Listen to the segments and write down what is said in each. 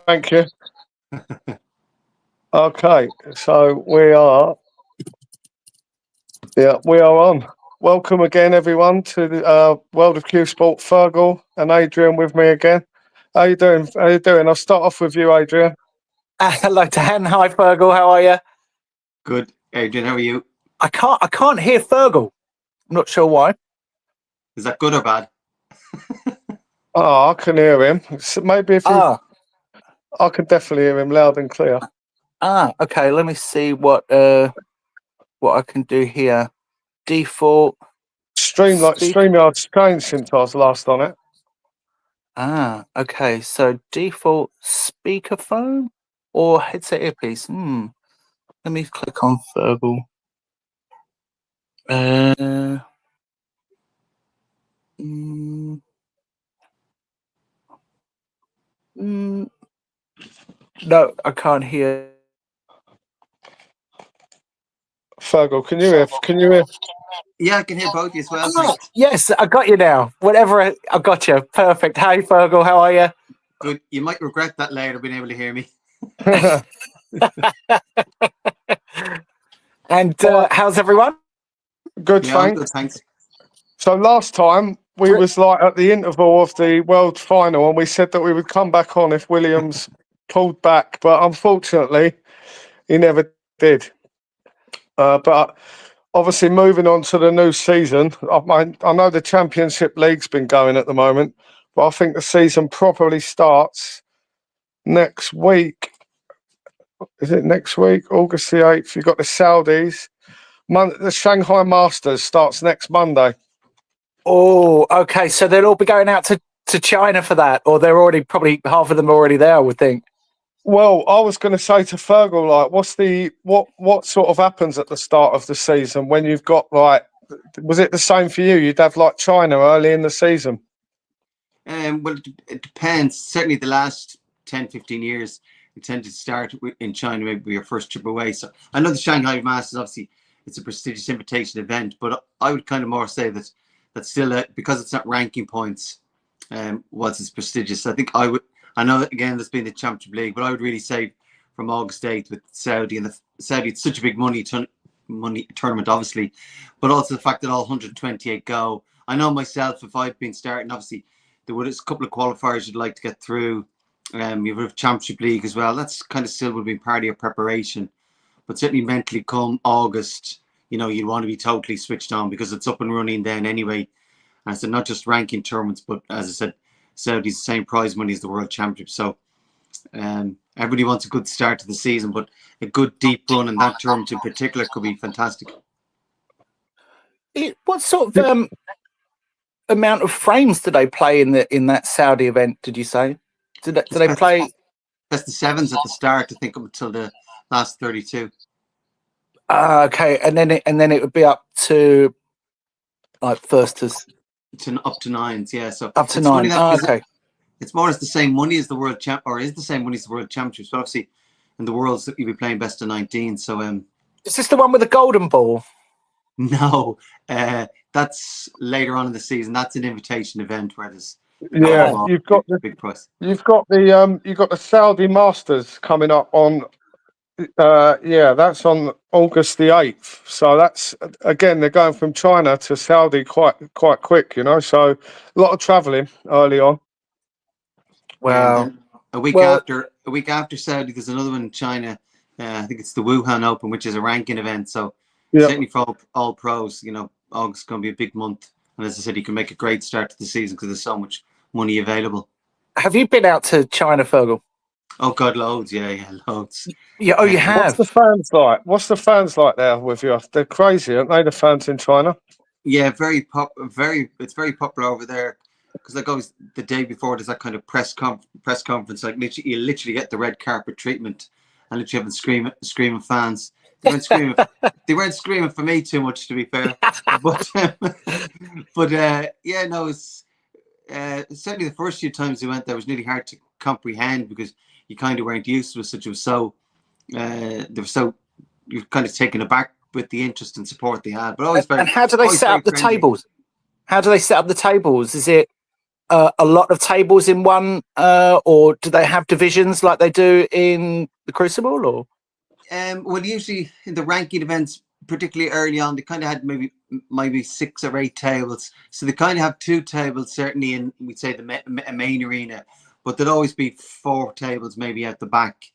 Thank you. Okay, so we are on. Welcome again, everyone, to the World of Q Sport. Fergal and Adrian with me again. How you doing? I'll start off with you, Adrian. Hello, Dan. Hi, Fergal. How are you? Good, Adrian. How are you? I can't hear Fergal. I'm not sure why. Is that good or bad? I can hear him. So maybe if you, I can definitely hear him loud and clear. Okay. Let me see what I can do here. Default. StreamYard's changed since I was last on it. Okay. So default speakerphone or headset earpiece. Let me click on Fergal. No, I can't hear. Fergal, can you hear? Yeah, I can hear both of you as well. Yes, I got you now. Whatever, I got you. Perfect. Hey, Fergal, how are you? Good. You might regret that later, being able to hear me. And how's everyone? Good, yeah, thanks. Good, thanks. So last time we was like at the interval of the World Final, and we said that we would come back on if Williams pulled back, but unfortunately he never did. But obviously moving on to the new season, I know the Championship League's been going at the moment, but I think the season properly starts next week. Is it next week? August the 8th. You've got the Saudis. The Shanghai Masters starts next Monday. Oh, okay. So they'll all be going out to China for that, or they're already probably half of them are already there, I would think. Well, I was going to say to Fergal, like, what sort of happens at the start of the season when you've got was it the same for you? You'd have like China early in the season. Well, it depends. Certainly, the last 10, 15 years, you tend to start in China, maybe your first trip away. So I know the Shanghai Masters, obviously, it's a prestigious invitation event, but I would kind of more say that that's still because it's not ranking points. Was as prestigious. I think I know that again there's been the Championship League, but I would really say from August 8th with Saudi and the Saudi, it's such a big money tournament, obviously, but also the fact that all 128 go. I know myself, if I'd been starting, obviously there was a couple of qualifiers you'd like to get through. You have Championship League as well. That's kind of still would be part of your preparation, but certainly mentally come August, you'd want to be totally switched on because it's up and running then anyway. And I said not just ranking tournaments, but as I said, Saudi's the same prize money as the World Championship. So everybody wants a good start to the season, but a good deep run in that tournament in particular could be fantastic. What sort of amount of frames do they play in that Saudi event? Did you say? Do they play? That's the sevens at the start. I think up until the last 32. Okay, and then it would be up to like first to up to nines. Yeah, so up to 9. Okay. It's more or less the same money as the World Champ, or is the same money as the World Championships. But obviously, in the Worlds, you'll be playing best of 19. So, is this the one with the golden ball? No, that's later on in the season. That's an invitation event where there's you've got the big price. You've got the Saudi Masters coming up on. That's on August the 8th. So that's again they're going from China to Saudi quite quick, So a lot of travelling early on. Wow. A week after Saudi, there's another one in China. I think it's the Wuhan Open, which is a ranking event. So certainly for all pros, August is going to be a big month. And as I said, you can make a great start to the season because there's so much money available. Have you been out to China, Fergal? Oh God, loads! Yeah, loads. Yeah. Oh, you have. What's the fans like there with you? They're crazy, aren't they? The fans in China. Yeah, it's very popular over there. Because like always, the day before there's that kind of press conference. Like you literally get the red carpet treatment, and literally having screaming fans. They weren't screaming for me too much, to be fair. but it's certainly the first few times we went there was nearly hard to comprehend because you kind of weren't used to it. You're kind of taken aback with the interest and support they had. But always very. And how do they set up the tables? How do they set up the tables? Is it a lot of tables in one, or do they have divisions like they do in the Crucible? Or Well, usually in the ranking events, particularly early on, they kind of had maybe 6 or 8 tables. So they kind of have 2 tables, certainly in, we'd say, the main arena, but there'd always be 4 tables maybe at the back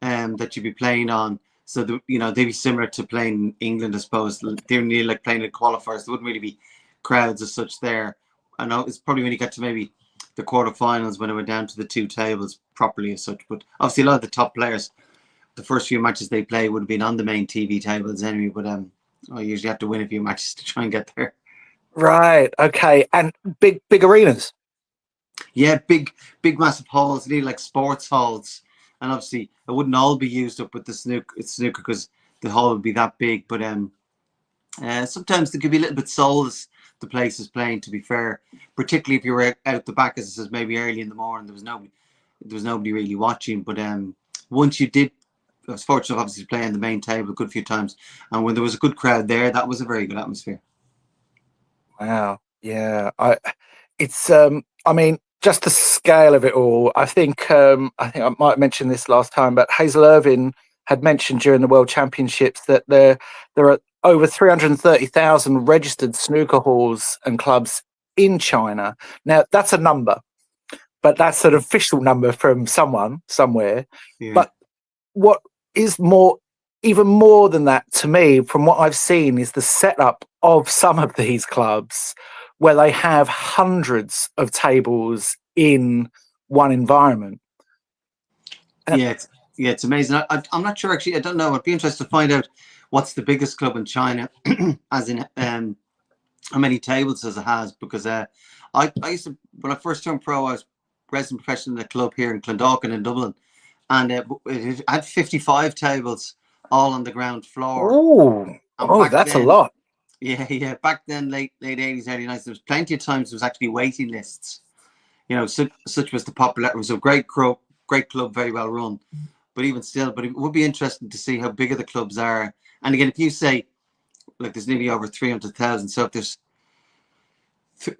that you'd be playing on. So, they'd be similar to playing in England, I suppose. They're nearly like playing in qualifiers. There wouldn't really be crowds as such there. I know it's probably when you got to maybe the quarterfinals when it went down to the 2 tables properly as such. But obviously a lot of the top players, the first few matches they play would have been on the main TV tables anyway, but I usually have to win a few matches to try and get there. right, okay, and big arenas. Yeah, big massive halls, really like sports halls, and obviously it wouldn't all be used up with the snooker because the hall would be that big. But sometimes there could be a little bit soulless. The place is playing, to be fair, particularly if you were out the back, as it says, maybe early in the morning. There was nobody really watching. But once you did. I was fortunate, obviously, to play on the main table a good few times, and when there was a good crowd there, that was a very good atmosphere. Wow, yeah, it's I mean, just the scale of it all. I think I might have mentioned this last time, but Hazel Irvine had mentioned during the World Championships that there are over 330,000 registered snooker halls and clubs in China. Now that's a number, but that's an official number from someone somewhere. Yeah. But what is even more than that to me, from what I've seen, is the setup of some of these clubs where they have hundreds of tables in one environment. It's amazing. I'm not sure, actually. I don't know. I'd be interested to find out what's the biggest club in China, as in how many tables as it has, because I used to, when I first turned pro, I was resident professional in a club here in Clondalkin in Dublin, and it had 55 tables all on the ground floor. Oh, that's a lot. Yeah. Back then, late 80s, early 90s, there was plenty of times there was actually waiting lists. Such was the popular. It was a great club, very well run. But even still, it would be interesting to see how big of the clubs are. And again, if you say, like, there's nearly over 300,000, so if there's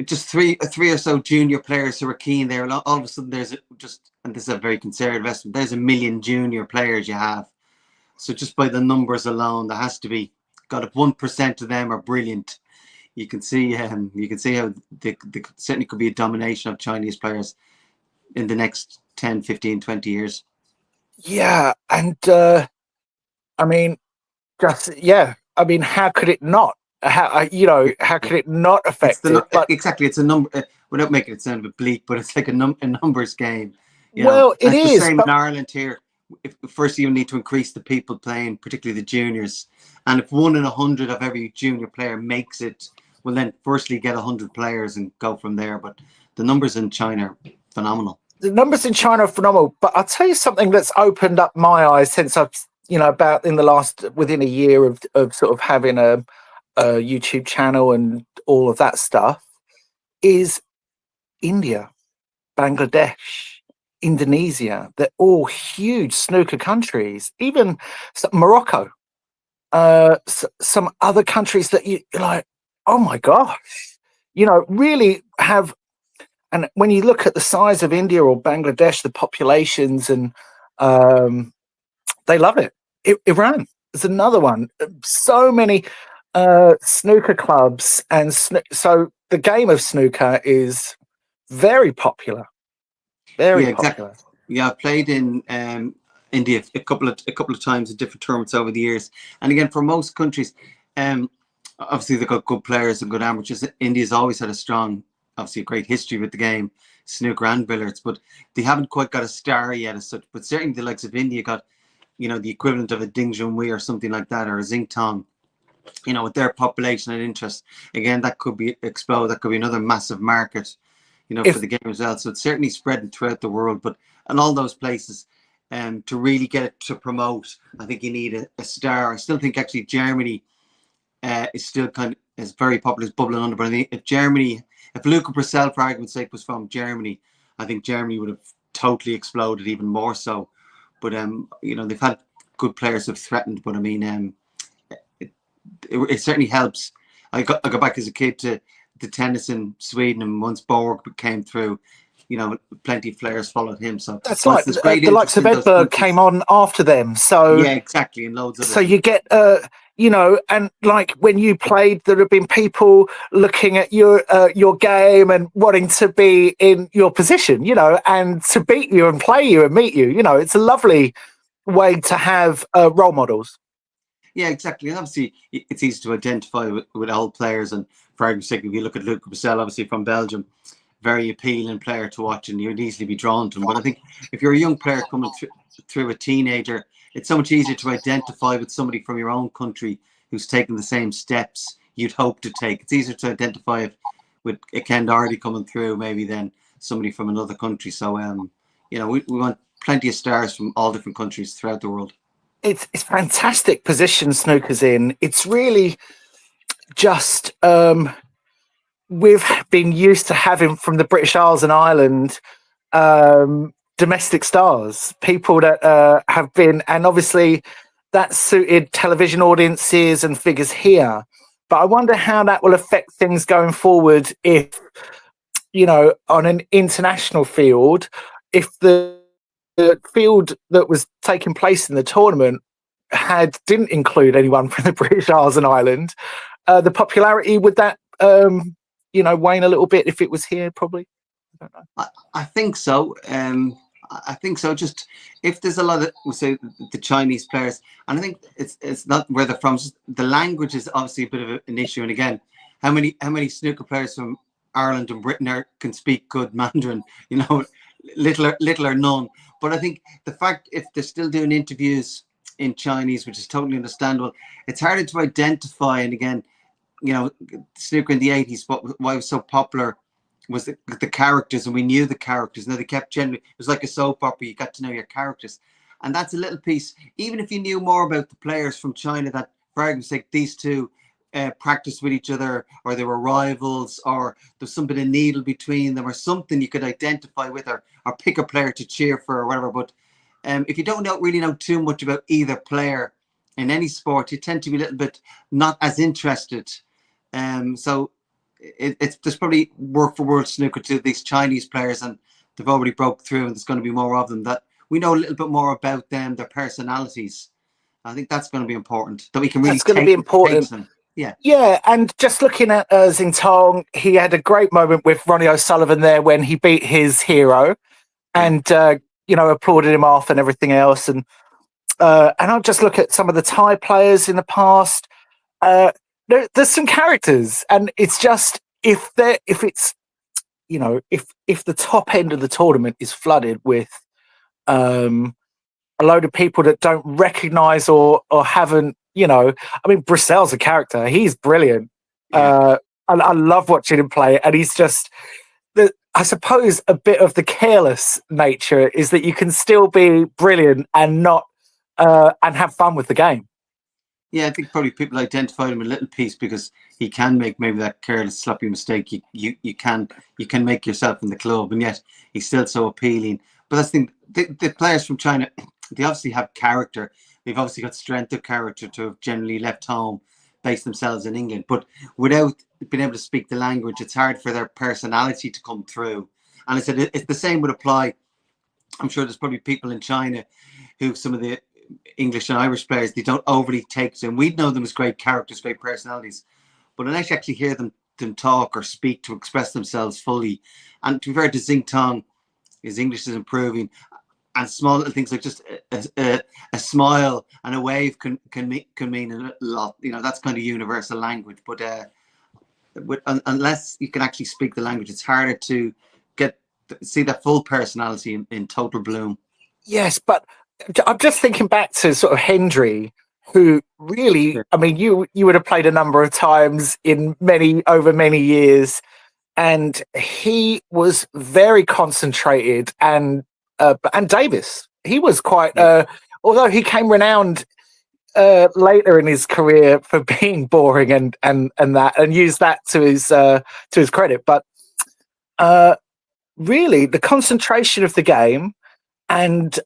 just three or so junior players who are keen there, all of a sudden and this is a very conservative estimate, there's 1 million junior players you have. So just by the numbers alone, there has to be, God, if 1% of them are brilliant, you can see how there certainly could be a domination of Chinese players in the next 10, 15, 20 years. Yeah, and I mean, how could it not? How could it not affect it? But exactly, it's a number. Without making it sound a bit bleak, but it's like a numbers game. It is the same in Ireland here. First, you need to increase the people playing, particularly the juniors. And if 1 in 100 of every junior player makes it, well, then firstly get 100 players and go from there. But the numbers in China are phenomenal. The numbers in China are phenomenal. But I'll tell you something that's opened up my eyes since I've, within a year of sort of having a YouTube channel and all of that stuff, is India, Bangladesh, Indonesia. They're all huge snooker countries. Even Morocco, some other countries that you're like, oh my gosh, really have. And when you look at the size of India or Bangladesh, the populations, and they love it. Iran is another one. So many snooker clubs, and so the game of snooker is very popular. Very popular. Exactly. Yeah, I've played in India a couple of times in different tournaments over the years, and again, for most countries, obviously they've got good players and good amateurs. India's always had obviously a great history with the game, snooker and billiards, but they haven't quite got a star yet as such. But certainly the likes of India got, the equivalent of a Ding Junhui or something like that, or a Xing Tong, with their population and interest. Again, that could be explode. That could be another massive market, for the game as well. So it's certainly spreading throughout the world. But in all those places, to really get it to promote, I think you need a star. I still think actually Germany is still is very popular, is bubbling under. But I think if Luca Purcell, for argument's sake, was from Germany, I think Germany would have totally exploded even more so. But they've had good players have threatened. But I mean, it certainly helps. I go back as a kid to the tennis in Sweden, and once Borg came through, plenty of players followed him. So That's whilst right. there's great The likes interest of in those Edberg countries, came on after them. So yeah, exactly, and loads of so you get and like when you played, there have been people looking at your game and wanting to be in your position, and to beat you and play you and meet you. It's a lovely way to have role models. Yeah, exactly. And obviously, it's easy to identify with old players. And for argument's sake, if you look at Luc Brissell, obviously from Belgium, very appealing player to watch, and you'd easily be drawn to him. But I think if you're a young player coming through a teenager, it's so much easier to identify with somebody from your own country who's taken the same steps you'd hope to take. It's easier to identify with a Ken Doherty coming through maybe than somebody from another country. So, we want plenty of stars from all different countries throughout the world. It's fantastic position snooker's in. It's really just we've been used to having from the British Isles and Ireland domestic stars, people that have been, and obviously that suited television audiences and figures here. But I wonder how that will affect things going forward if, on an international field, if the field that was taking place in the tournament didn't include anyone from the British Isles and Ireland, the popularity would that wane a little bit if it was here? Probably. I don't know. I think so. I think so. Just if there's a lot of, we'll say, the Chinese players, and I think it's not where they're from. Just the language is obviously a bit of an issue. And again, how many snooker players from Ireland and Britain can speak good Mandarin? Little or none. But I think the fact, if they're still doing interviews in Chinese, which is totally understandable, it's harder to identify. And again, snooker in the 80s, why it was so popular was the characters, and we knew the characters. Now they kept generally, it was like a soap opera, you got to know your characters. And that's a little piece, even if you knew more about the players from China, that for argument's sake, these two practiced with each other, or they were rivals, or there's some bit of needle between them, or something you could identify with, or pick a player to cheer for or whatever. But if you don't really know too much about either player in any sport, you tend to be a little bit not as interested. So there's probably work for World Snooker to these Chinese players, and they've already broke through, and there's going to be more of them, that we know a little bit more about them, their personalities. I think that's going to be important, that we can really take them. Yeah, and just looking at Xintong, he had a great moment with Ronnie O'Sullivan there when he beat his hero, and applauded him off and everything else. And I'll just look at some of the Thai players in the past. There's some characters, and it's just if the top end of the tournament is flooded with a load of people that don't recognise or haven't, Brissell's a character. He's brilliant. Yeah. I love watching him play, and he's just I suppose a bit of the careless nature is that you can still be brilliant and not and have fun with the game. Yeah, I think probably people identified him a little piece because he can make maybe that careless, sloppy mistake. You can make yourself in the club, and yet he's still so appealing. But that's the thing. The players from China, they obviously have character. They've obviously got strength of character to have generally left home, based themselves in England. But without being able to speak the language, it's hard for their personality to come through. And I said it's the same would apply. I'm sure there's probably people in China who some of the English and Irish players, they don't overly take to, and we'd know them as great characters, great personalities, but unless you actually hear them talk or speak to express themselves fully, and to be fair to Xintong, his English is improving, and small little things like just a smile and a wave can mean a lot. That's kind of universal language, but unless you can actually speak the language, it's harder to see that full personality in total bloom. Yes, but I'm just thinking back to sort of Hendry, who really, you would have played a number of times over many years, and he was very concentrated. And Davis, he was quite, although he came renowned later in his career for being boring and that, and used that to his credit. But really, the concentration of the game, and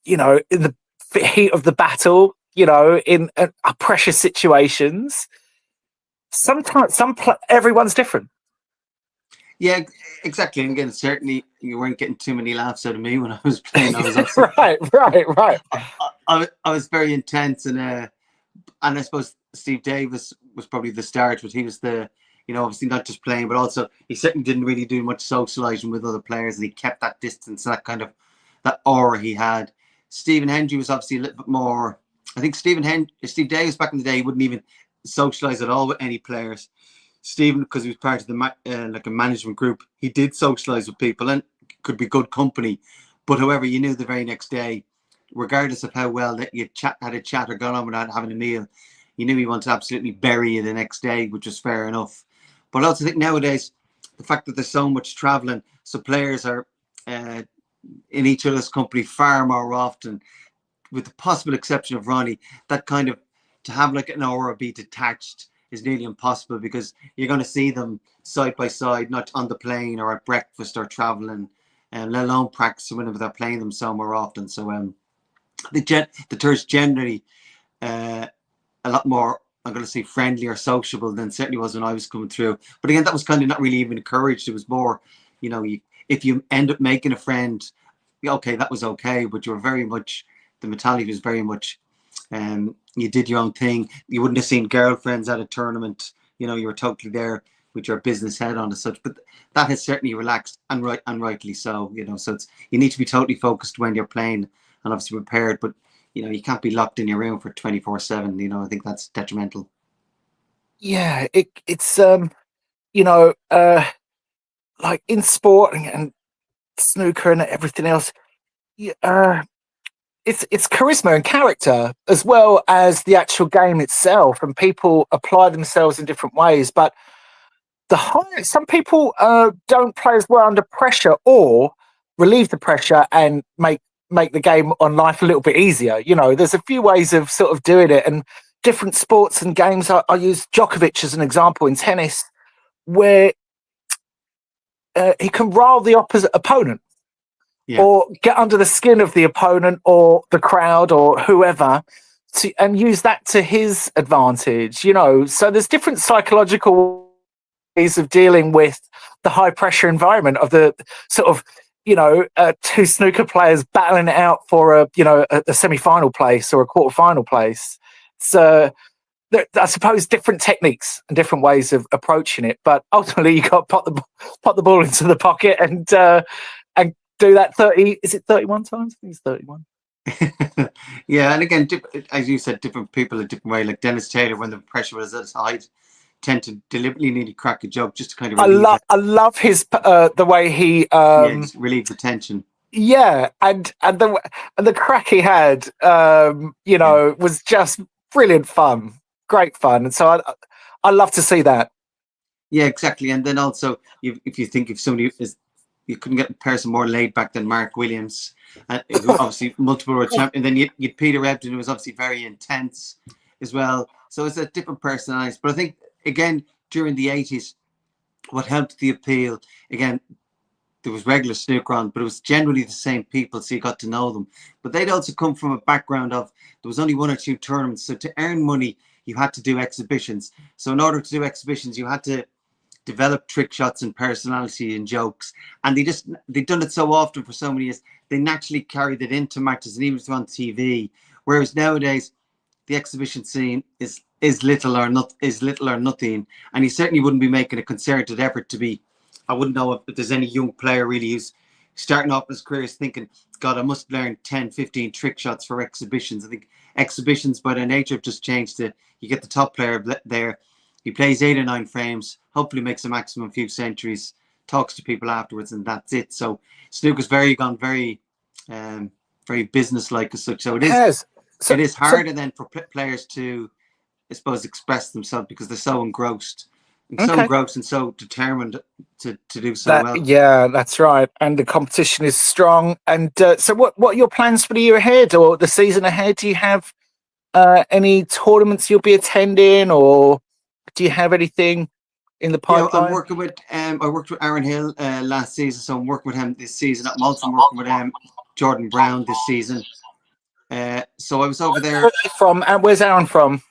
in the heat of the battle, in pressure situations, sometimes everyone's different. Yeah, exactly. And again, certainly you weren't getting too many laughs out of me when I was playing. I was obviously, right. I was very intense, and I suppose Steve Davis was probably the start, but he was the, obviously not just playing, but also he certainly didn't really do much socializing with other players, and he kept that distance, that kind of that aura he had. Stephen Hendry was obviously a little bit more. I think Steve Davis back in the day, he wouldn't even socialize at all with any players. Stephen, because he was part of the like a management group, he did socialize with people and could be good company. But however, you knew the very next day, regardless of how well that you had a chat or gone on without having a meal, you knew he wanted to absolutely bury you the next day, which was fair enough. But I also think nowadays, the fact that there's so much traveling, so players are in each other's company far more often, with the possible exception of Ronnie, that kind of, to have like an aura be detached is nearly impossible, because you're going to see them side by side, not on the plane or at breakfast or traveling, and let alone practice whenever they're playing them somewhere often. So the tour's generally a lot more, I'm going to say, friendly or sociable than certainly was when I was coming through. But again, that was kind of not really even encouraged. It was more, if you end up making a friend, okay, that was okay, but you were very much, the mentality was very much, you did your own thing. You wouldn't have seen girlfriends at a tournament. You were totally there with your business head on as such. But that has certainly relaxed, and rightly so. So you need to be totally focused when you're playing, and obviously prepared. But you can't be locked in your room for 24/7. I think that's detrimental. Yeah, it's like in sport and snooker and everything else. It's charisma and character as well as the actual game itself, and people apply themselves in different ways. But some people don't play as well under pressure, or relieve the pressure and make the game on life a little bit easier. There's a few ways of sort of doing it, and different sports and games. I use Djokovic as an example in tennis, where he can rile the opposite opponent. Yeah. Or get under the skin of the opponent or the crowd or whoever, and use that to his advantage. So there's different psychological ways of dealing with the high pressure environment of the sort of two snooker players battling it out for a semi-final place or a quarter-final place. So I suppose different techniques and different ways of approaching it, but ultimately you got to pop the ball into the pocket and do that 30. Is it 31 times? I think it's 31. Yeah, and again, as you said, different people a different way. Like Dennis Taylor, when the pressure was at his height, tend to deliberately nearly crack a joke just to kind of. I love his the way he just relieve the tension. Yeah, and the crack he had, was just brilliant fun, great fun, and so I love to see that. Yeah, exactly. And then also, if you think if somebody is, you couldn't get a person more laid back than Mark Williams, and obviously multiple world champion. And then you'd Peter Ebdon, who was obviously very intense as well. So it's a different personality. But I think again during the 80s, what helped the appeal, again, there was regular snooker on, but it was generally the same people, so you got to know them. But they'd also come from a background of, there was only one or two tournaments, so to earn money you had to do exhibitions. So in order to do exhibitions, you had to develop trick shots and personality and jokes, and they'd done it so often for so many years, they naturally carried it into matches and even on TV. Whereas nowadays the exhibition scene is little or nothing, and you certainly wouldn't be making a concerted effort to be. I wouldn't know if there's any young player really who's starting off his career thinking, God, I must learn 10, 15 trick shots for exhibitions. I think exhibitions by their nature have just changed to, you get the top player there, he plays 8 or 9 frames, hopefully makes a maximum few centuries, talks to people afterwards, and that's it. So snooker's gone very business-like as such. So it is harder then for players to, I suppose, express themselves, because they're so engrossed. So engrossed and so determined to do so well. Yeah, that's right. And the competition is strong. And so what are your plans for the year ahead or the season ahead? Do you have any tournaments you'll be attending, or do you have anything in the pipeline? Yeah, I'm working with I worked with Aaron Hill last season, so I'm working with him this season. I'm also working with Jordan Brown this season. So I was over there. Where's Aaron from?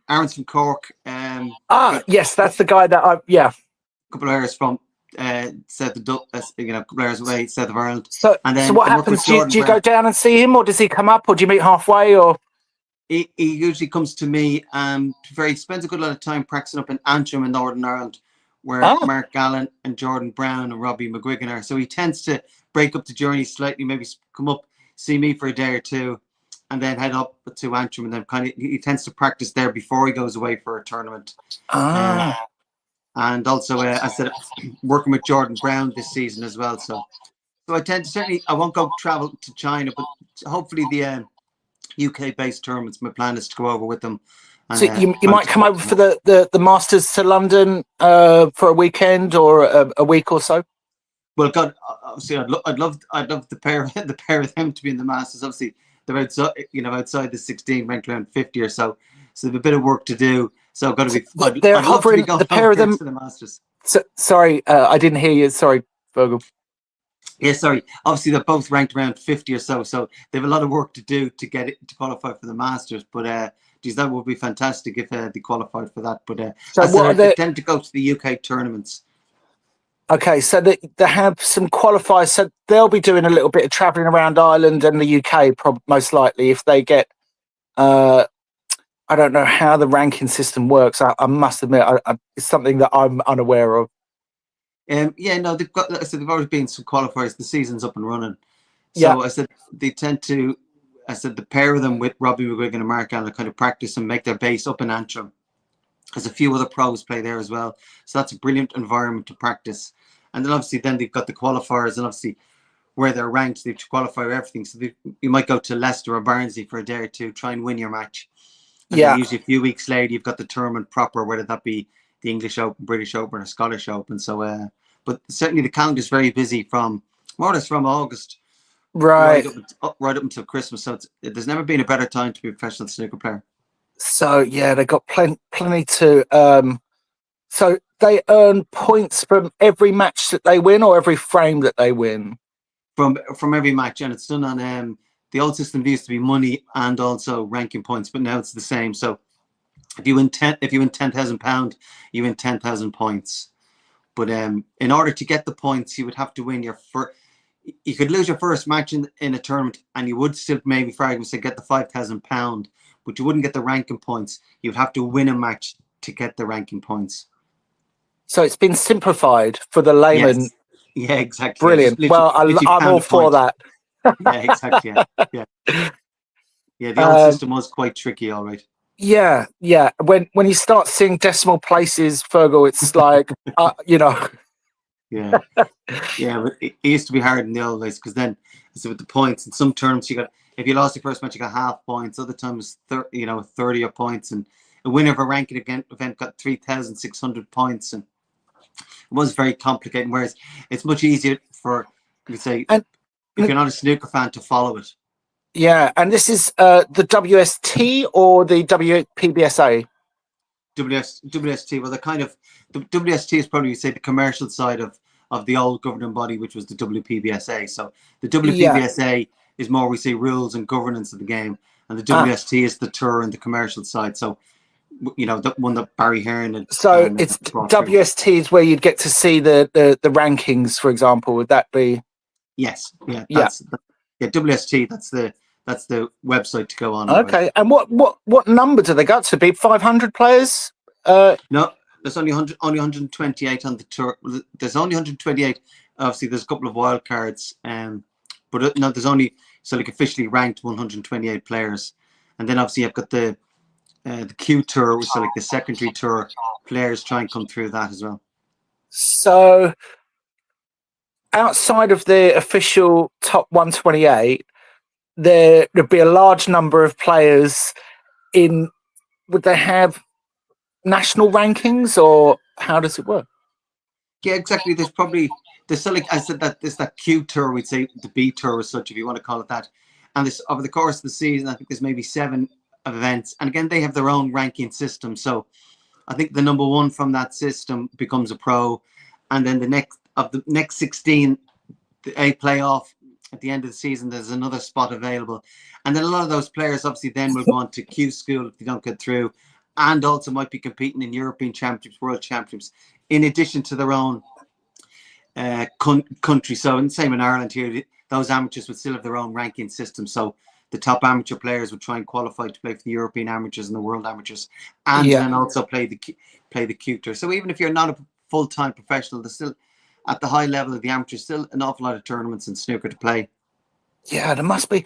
Aaron's from Cork. got Yes, that's the guy that a couple of players from south of a couple of hours away, south of Ireland. So, And then what I work with happens? Do you Jordan go Brown. down and see him, or does he come up, or do you meet halfway, or? He usually comes to me. He spends a good lot of time practicing up in Antrim in Northern Ireland, where Mark Gallen and Jordan Brown and Robbie McGuigan are. So he tends to break up the journey slightly, maybe come up, see me for a day or two, and then head up to Antrim, and then he tends to practice there before he goes away for a tournament. And also, I said, working with Jordan Brown this season as well. So I tend to I won't go travel to China, but hopefully the UK-based tournaments, my plan is to go over with them. And, so you might come over for the Masters to London for a weekend or a week or so. Well, God, obviously, I'd love the pair of them to be in the Masters. Obviously, they're outside the 16, ranked around 50 or so. So they have a bit of work to do. So I've got to be. They're hovering. The pair of them. To the Masters. So, sorry, I didn't hear you. Sorry, Fergal. Yeah, sorry. Obviously, they're both ranked around 50 or so. So they have a lot of work to do to get it to qualify for the Masters. But geez, that would be fantastic if they qualified for that. But so they tend to go to the UK tournaments. Okay, so they have some qualifiers. So they'll be doing a little bit of travelling around Ireland and the UK, most likely, if they get. I don't know how the ranking system works. I must admit, it's something that I'm unaware of. No, they've got. I said they've already been some qualifiers. The season's up and running. So I said they tend to. I said the pair of them with Robbie McGuigan and Mark Allen kind of practice and make their base up in Antrim. There's a few other pros play there as well. So that's a brilliant environment to practice. And then obviously they've got the qualifiers, and obviously where they're ranked, they have to qualify for everything. So you might go to Leicester or Barnsley for a day or two, try and win your match. And then usually a few weeks later, you've got the tournament proper, whether that be the English Open, British Open, or Scottish Open. So, but certainly the calendar is very busy from more or less from August right up until Christmas. So there's never been a better time to be a professional snooker player. So yeah, they've got plenty to. So they earn points from every match that they win, or every frame that they win. From every match, and it's done on the old system used to be money and also ranking points, but now it's the same. So if you win £10,000, you win 10,000 points. But in order to get the points, you would have to win your first. You could lose your first match in a tournament, and you would still maybe, for argument's sake, get the £5,000, but you wouldn't get the ranking points. You'd have to win a match to get the ranking points. So it's been simplified for the layman. Yes. Yeah, exactly. Brilliant. Well, I'm all for that. Yeah, exactly. Yeah. The old system was quite tricky, all right. Yeah. When you start seeing decimal places, Fergal, it's like Yeah, but it used to be hard in the old days, because then with the points in some terms, if you lost your first match, you got half points. Other times, 30 points, and a winner of a ranking event got 3,600 points, and it was very complicated. Whereas it's much easier for, you could say, if you're not a snooker fan, to follow it. Yeah, and this is the WST or the WPBSA? WST. Well, the WST is probably, say, the commercial side of the old governing body, which was the WPBSA. So the WPBSA is more, we say, rules and governance of the game, and the WST is the tour and the commercial side. So the one that Barry Hearn and it's WST is where you'd get to see the rankings, for example. Would that be? Yes. WST. That's the website to go on. Okay, right. And what number do they got to be? 500 players? No, there's only 128 on the tour. There's only 128. Obviously, there's a couple of wild cards, but no, there's only officially ranked 128 players, and then obviously you've got the Q Tour, which is the secondary tour. Players try and come through that as well. So, outside of the official top 128, there'd be a large number of players in. Would they have national rankings, or how does it work? Yeah, exactly. There's I said that there's that Q Tour, we'd say the B Tour as such, if you want to call it that. And this, over the course of the season, I think there's maybe 7 events, and again they have their own ranking system. So I think the number 1 from that system becomes a pro, and then the next 16, a playoff at the end of the season, there's another spot available, and then a lot of those players obviously then will go on to Q School if they don't get through, and also might be competing in European Championships, World Championships, in addition to their own country. So, and same in Ireland here, those amateurs would still have their own ranking system. So the top amateur players would try and qualify to play for the European amateurs and the world amateurs, and then also play the Q Tour. So even if you're not a full-time professional, there's still, at the high level of the amateurs, still an awful lot of tournaments in snooker to play. Yeah, there must be.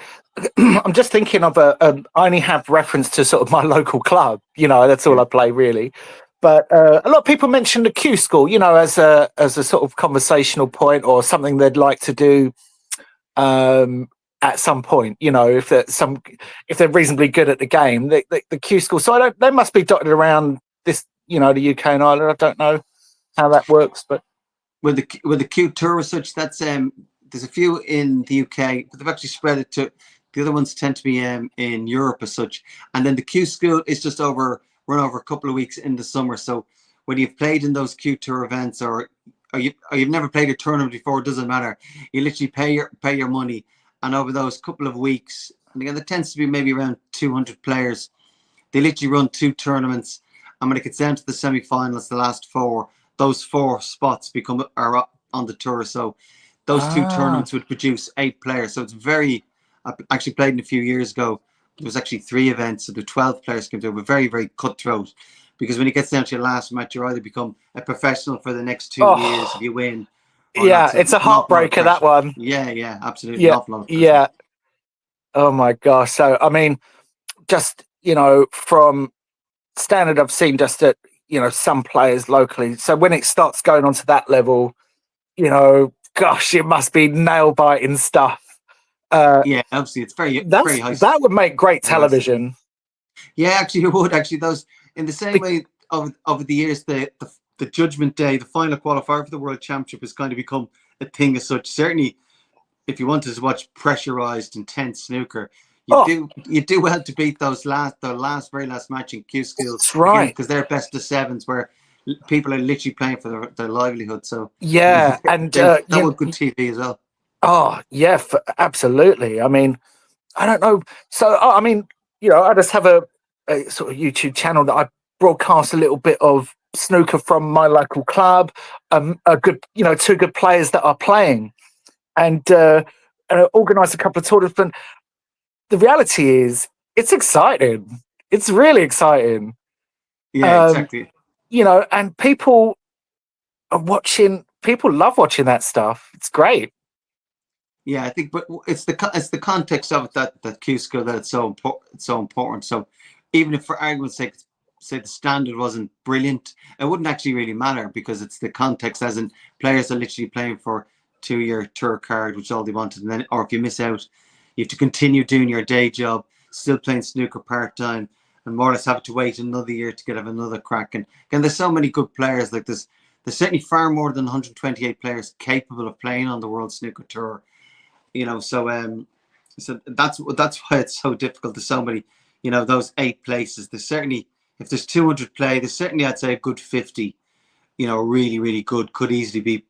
I'm just thinking of I only have reference to sort of my local club. That's all I play really. But a lot of people mention the Q School, as a sort of conversational point or something they'd like to do at some point. If they're reasonably good at the game, the Q School. So they must be dotted around this, the UK and Ireland. I don't know how that works, but with the Q Tour as such, that's there's a few in the UK, but they've actually spread it to the other ones. Tend to be in Europe as such, and then the Q School is just run over a couple of weeks in the summer. So when you've played in those Q Tour events, or you've never played a tournament before, it doesn't matter. You literally pay your money, and over those couple of weeks, and again, there tends to be maybe around 200 players. They literally run 2 tournaments, and when it gets down to the semi-finals, the last 4, those 4 spots are up on the tour. So those 2 tournaments would produce 8 players. So it's very. I actually played in a few years ago. There was actually 3 events, so the 12 players came through. But very, very cutthroat, because when it gets down to your last match, you either become a professional for the next 2 years if you win. Yeah, it's a heartbreaker, that one. Yeah, absolutely. Yeah, yeah. Oh my gosh. So I mean, just from standard I've seen just at some players locally. So when it starts going on to that level, gosh, it must be nail biting stuff. Yeah, obviously it's very high. That would make great television. Yeah, actually it would. Actually, those in the same way over the years, the Judgment Day, the final qualifier for the World Championship, has kind of become a thing as such. Certainly, if you wanted to watch pressurized, intense snooker, you do well to beat the very last match in Q School. That's right, because they're best of 7s where people are literally playing for their livelihood. So yeah, and that was good TV as well. Oh yeah, absolutely. I mean, I don't know. So I mean, I just have a sort of YouTube channel that I broadcast a little bit of snooker from my local club. A good, 2 good players that are playing, and organise a couple of tournaments. But the reality is, it's exciting. It's really exciting. Yeah, exactly. And people are watching. People love watching that stuff. It's great. Yeah, I think, but it's the context of it that Q School, that it's so important. So even if, for argument's sake, say the standard wasn't brilliant, it wouldn't actually really matter, because it's the context, as in players are literally playing for 2-year tour card, which is all they wanted, and then, or if you miss out, you have to continue doing your day job, still playing snooker part-time, and more or less have to wait another year to have another crack. And again, there's so many good players. Like there's certainly far more than 128 players capable of playing on the World Snooker Tour. So that's why it's so difficult to somebody. Those 8 places. There's certainly, if there's 200 play, there's certainly, I'd say, a good 50. Really, really good. Could easily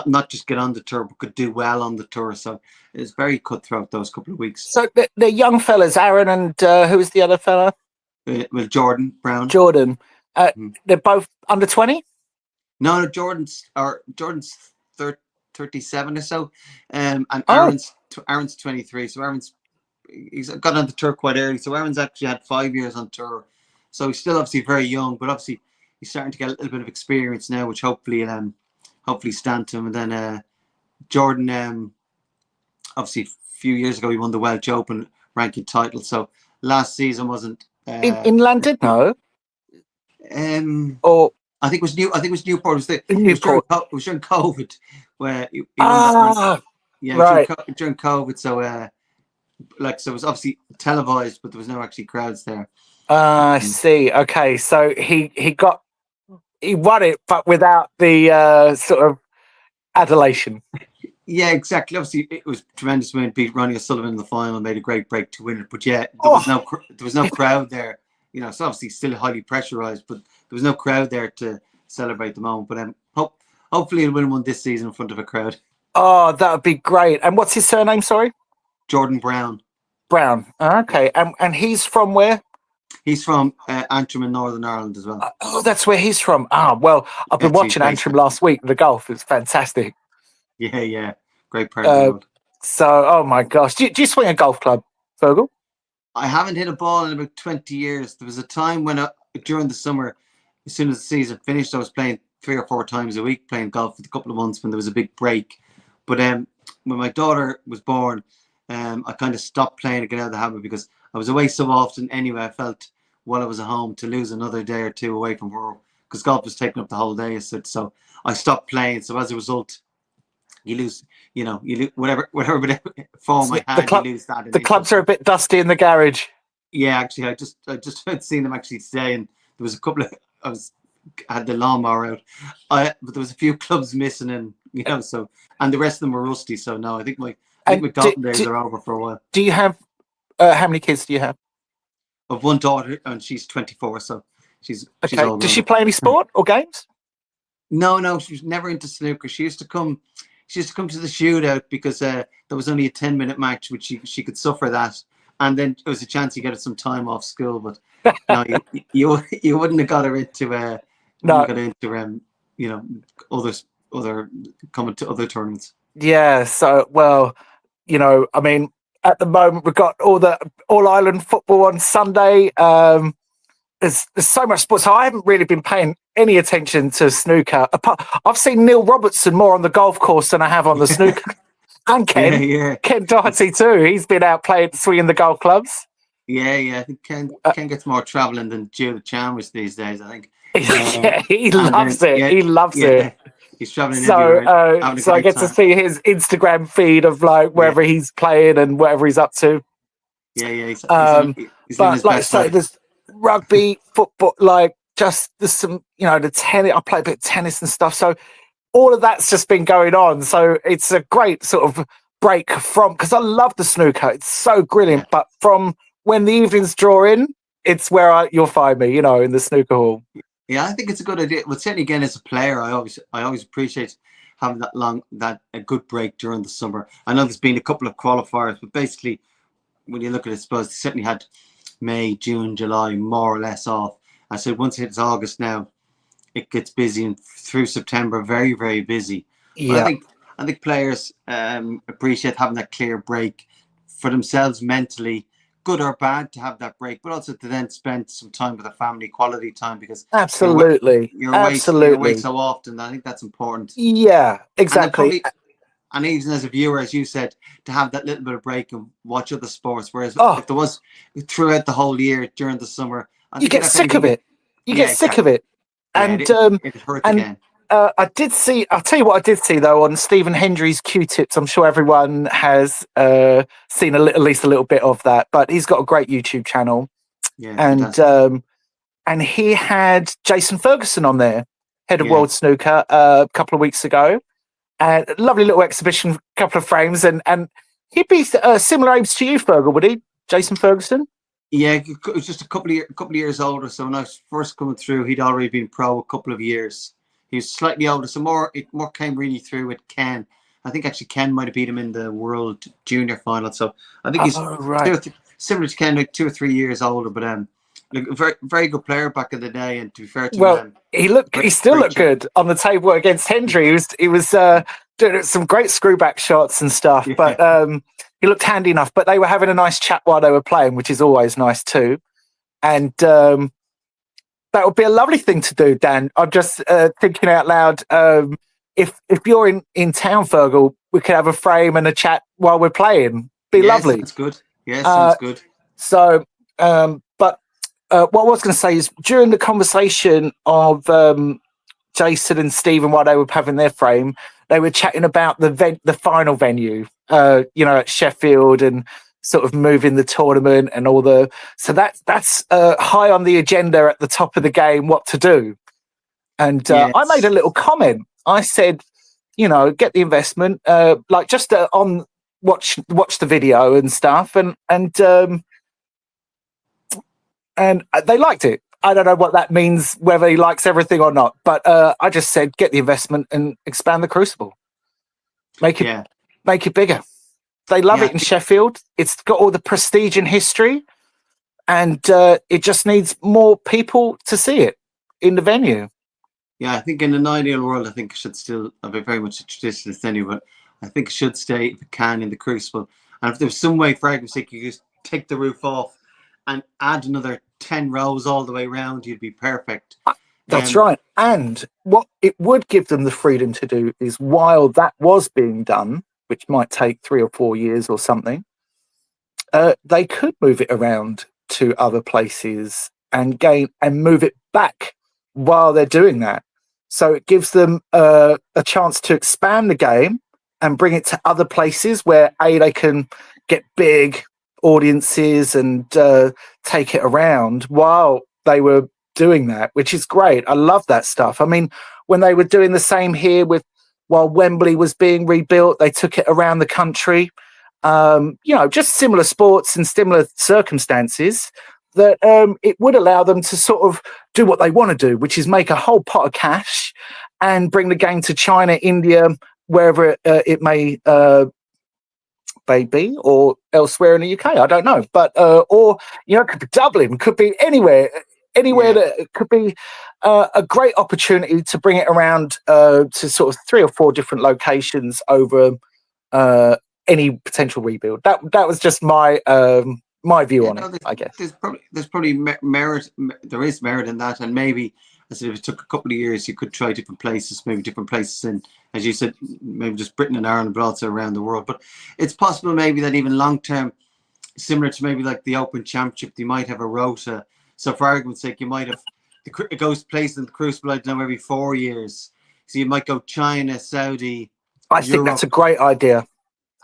not just get on the tour, but could do well on the tour. So it's very cutthroat those couple of weeks. So the young fellas, Aaron and who was the other fella? Well, Jordan Brown. Jordan. They're both under 20. No, Jordan's 37 or so, and Aaron's 23. So he's got on the tour quite early. So Aaron's actually had 5 years on tour, so he's still obviously very young, but obviously he's starting to get a little bit of experience now, which hopefully stand to him. And then Jordan, obviously a few years ago he won the Welsh Open ranking title. So last season wasn't in London, no. Or I think it was Newport. It was during COVID, where he won that. Yeah, right. during COVID. So so it was obviously televised, but there was no actually crowds there. I see. Okay, so he won it, but without the sort of adulation. Yeah, exactly. Obviously, it was tremendous when he beat Ronnie O'Sullivan in the final and made a great break to win it. But yeah, there was no crowd there. So obviously still highly pressurized, but there was no crowd there to celebrate the moment. But hopefully he'll win one this season in front of a crowd. Oh, that would be great. And what's his surname? Sorry, Jordan Brown. Brown. Okay, and he's from where? He's from Antrim in Northern Ireland as well. Oh, that's where he's from. Ah, well, I've been watching Antrim last week. The golf is fantastic. Yeah. Great part of the world. So, oh my gosh. Do you swing a golf club, Fergal? I haven't hit a ball in about 20 years. There was a time when during the summer, as soon as the season finished, I was playing 3 or 4 times a week, playing golf for a couple of months when there was a big break. But when my daughter was born, I kind of stopped playing to get out of the habit because I was away so often anyway. I felt while I was at home to lose another day or two away from her because golf was taking up the whole day. So I stopped playing. So as a result, you lose whatever form I had. You lose that. The clubs are a bit dusty in the garage. Yeah, actually, I just had seen them actually today, and there was a couple of I had the lawnmower out, but there was a few clubs missing, and and the rest of them were rusty. So no, I think my golfing days are over for a while. Do you have how many kids do you have? I've one daughter, and she's 24, so she's okay. all Does she play any sport or games? No, she was never into snooker. She used to come to the shootout because there was only a 10-minute match, which she could suffer that, and then there was a chance you get some time off school. But no, you wouldn't have got her into other coming to other tournaments. Yeah. So I mean, at the moment we've got all Ireland football on Sunday. There's so much sport, so I haven't really been paying any attention to snooker. I've seen Neil Robertson more on the golf course than I have on the snooker. And Ken Doherty too. He's been out swinging the golf clubs. Yeah. I think Ken gets more travelling than Joe Chalmers these days, I think. He loves it. He loves it. He's travelling everywhere. So I get to see his Instagram feed of wherever he's playing and whatever he's up to. Yeah. He's but like I say, there's rugby, football, just there's some, the tennis. I play a bit of tennis and stuff. So all of that's just been going on. So it's a great sort of break because I love the snooker. It's so brilliant. But from when the evenings draw in, it's where you'll find me, in the snooker hall. Yeah, I think it's a good idea. Well, certainly again as a player, I always appreciate having a good break during the summer. I know there's been a couple of qualifiers, but basically when you look at it, I suppose they certainly had May, June, July more or less off. I said once it's August now, it gets busy, and through September, very, very busy. Yeah. But I think players appreciate having that clear break for themselves mentally, good or bad, to have that break, but also to then spend some time with the family, quality time, because absolutely, you're away so often. I think that's important. Yeah, exactly. And even as a viewer, as you said, to have that little bit of break and watch other sports. Whereas if there was throughout the whole year during the summer, you get sick of it. You get sick of it. And it hurts again. I'll tell you what I did see though on Stephen Hendry's Q-tips. I'm sure everyone has seen at least a little bit of that, but he's got a great YouTube channel. Yeah, and he had Jason Ferguson on there, head of World Snooker, a couple of weeks ago. And a lovely little exhibition, couple of frames, and he'd be similar age to you, Fergal, would he, Jason Ferguson? Yeah, it was just a couple of years older. So when I was first coming through, he'd already been pro a couple of years. He was slightly older, so it came really through with Ken. I think actually Ken might have beat him in the World Junior final. So I think he's similar to Ken, like 2 or 3 years older, but very, very good player back in the day. And to be fair to him, he still looked good on the table against Hendry. He was doing some great screwback shots and stuff, but he looked handy enough. But they were having a nice chat while they were playing, which is always nice too. And that would be a lovely thing to do, Dan. I'm just thinking out loud. If you're in town, Fergal, we could have a frame and a chat while we're playing. Be lovely. Sounds good. Yeah, sounds good. So, what I was going to say is during the conversation of Jason and Stephen while they were having their frame, they were chatting about the final venue, at Sheffield, and sort of moving the tournament and all so that's high on the agenda at the top of the game, what to do. And I made a little comment. I said, get the investment, just on watch the video and stuff, and they liked it. I don't know what that means, whether he likes everything or not, but I just said, get the investment and expand the Crucible. Make it bigger. They love it in Sheffield. It's got all the prestige and history. and it just needs more people to see it in the venue. Yeah, I think in an ideal world, I think it should still be very much a traditionalist anyway, but I think it should stay, if it can, in the Crucible. And if there's some way, for argument's sake, you just take the roof off and add another 10 rows all the way around, you'd be perfect. That's right. And what it would give them the freedom to do is, while that was being done, which might take 3 or 4 years or something, they could move it around to other places and move it back while they're doing that. So it gives them a chance to expand the game and bring it to other places where they can get big audiences and take it around while they were doing that, which is great. I love that stuff. I mean, when they were doing the same here while Wembley was being rebuilt, they took it around the country. Just similar sports and similar circumstances, that it would allow them to sort of do what they want to do, which is make a whole pot of cash and bring the game to China, India, wherever it may be, or elsewhere in the UK. I don't know, but it could be Dublin, could be anywhere that it could be a great opportunity to bring it around to sort of 3 or 4 different locations over any potential rebuild. That was just my view on it, I guess. There's probably merit. There is merit in that, and maybe, as if it took a couple of years, you could try different places, maybe different places in, as you said, maybe just Britain and Ireland, but also around the world. But it's possible maybe that even long term, similar to maybe like the Open Championship, you might have a rota. So for argument's sake, you might have it goes places in the Crucible, I don't know, every 4 years. So you might go China, Saudi. I think that's a great idea.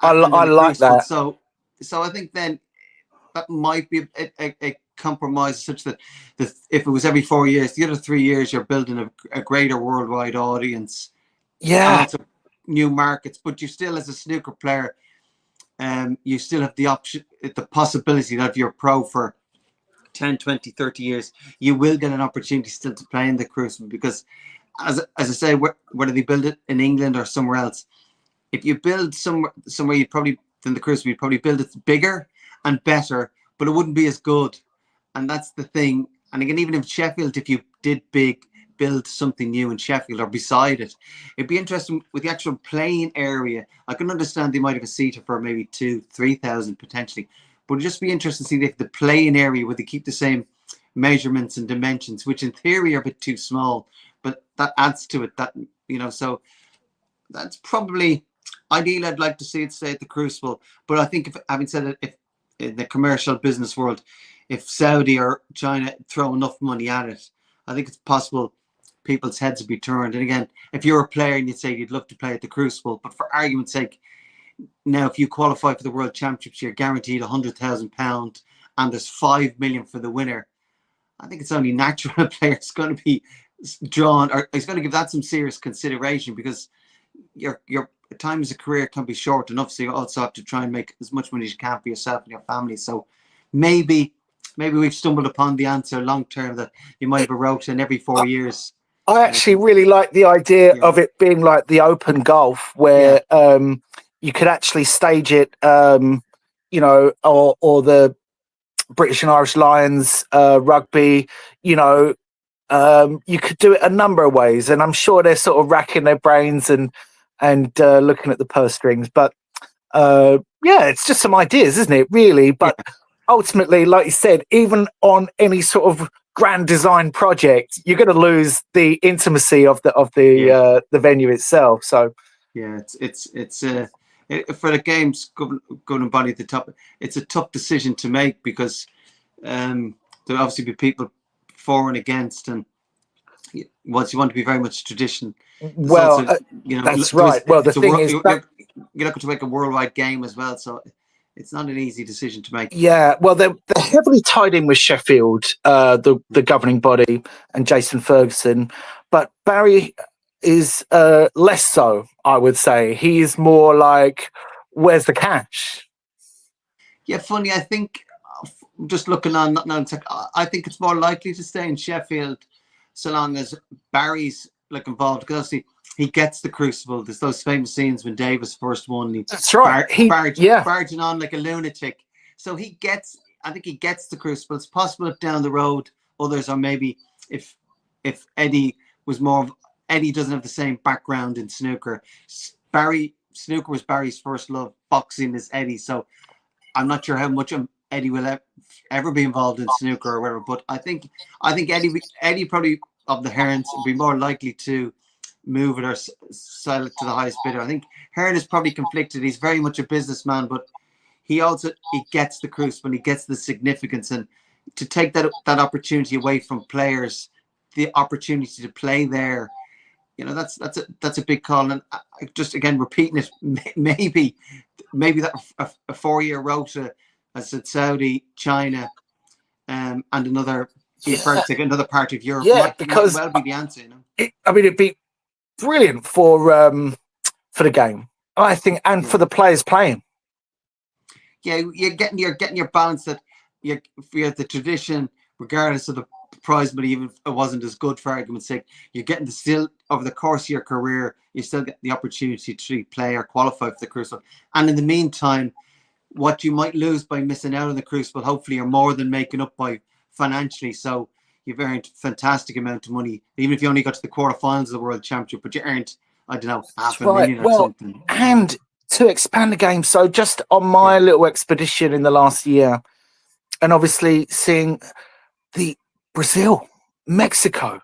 I like that. So I think then that might be a compromise, such that if it was every 4 years, the other 3 years you're building a greater worldwide audience. Yeah. Lots of new markets, but you still, as a snooker player, you still have the option, the possibility that if you're pro for 10, 20, 30 years, you will get an opportunity still to play in the Crucible, because as I say, whether they build it in England or somewhere else, if you build somewhere you'd probably, in the Crucible, you'd probably build it bigger and better, but it wouldn't be as good. And that's the thing. And again, even in Sheffield, if you did build something new in Sheffield or beside it, it'd be interesting with the actual playing area. I can understand they might have a seater for maybe 2,000-3,000 potentially, but it'd just be interesting to see if the playing area, would they keep the same measurements and dimensions, which in theory are a bit too small, but that adds to it. That, so that's probably ideal. I'd like to see it stay at the Crucible, but I think, having said it, if in the commercial business world, if Saudi or China throw enough money at it, I think it's possible people's heads would be turned. And again, if you're a player and you'd say you'd love to play at the Crucible, but for argument's sake, now if you qualify for the World Championships, you're guaranteed £100,000 and there's 5 million for the winner. I think it's only natural a player's going to be drawn, or he's going to give that some serious consideration, because your time as a career can be short enough, so you also have to try and make as much money as you can for yourself and your family. So maybe we've stumbled upon the answer long term, that you might have a rota in every 4 years. I actually really like the idea of it being like the Open Golf, where you could actually stage it, or the British and Irish Lions rugby. You could do it a number of ways, and I'm sure they're sort of racking their brains and looking at the purse strings. But it's just some ideas, isn't it? Really, but ultimately, like you said, even on any sort of grand design project, you're going to lose the intimacy of the venue itself. So it's for the game's governing body at the top, it's a tough decision to make, because there'll obviously be people for and against, and once you want to be very much tradition. Well, also, that's right. Well, the thing is, you're looking to make a worldwide game as well, so it's not an easy decision to make. Yeah, well, they're heavily tied in with Sheffield, the governing body, and Jason Ferguson, but Barry is less so, I would say. He is more like, where's the cash? Yeah, funny. I think, just looking on, I think it's more likely to stay in Sheffield so long as Barry's involved, because obviously he gets the Crucible. There's those famous scenes when Davis first won. That's right. Barging on like a lunatic. So he gets, think he gets the crucible. It's possible if down the road others, or maybe if Eddie was more of, Eddie doesn't have the same background in snooker. Snooker was Barry's first love. Boxing is Eddie. So I'm not sure how much Eddie will ever be involved in snooker or whatever. But I think Eddie probably of the Herons would be more likely to move it or sell it to the highest bidder. I think Hearn is probably conflicted. He's very much a businessman, but he gets the crucible, he gets the significance, and to take that opportunity away from players, the opportunity to play there, that's a big call. And just again repeating it, maybe that a 4-year rota, as said, Saudi, China, and another another part of Europe might well be the answer. It'd be brilliant for the game, I think, and for the players playing. Yeah, you're getting your balance that you have the tradition, regardless of the prize money, even if it wasn't as good, for argument's sake, you're getting still over the course of your career, you still get the opportunity to play or qualify for the crucible. And in the meantime, what you might lose by missing out on the crucible, hopefully, are more than making up by financially. So you've earned a fantastic amount of money, even if you only got to the quarterfinals of the World Championship, but you earned, I don't know, $500,000 or something. And to expand the game, so just on my little expedition in the last year, and obviously seeing the Brazil, Mexico,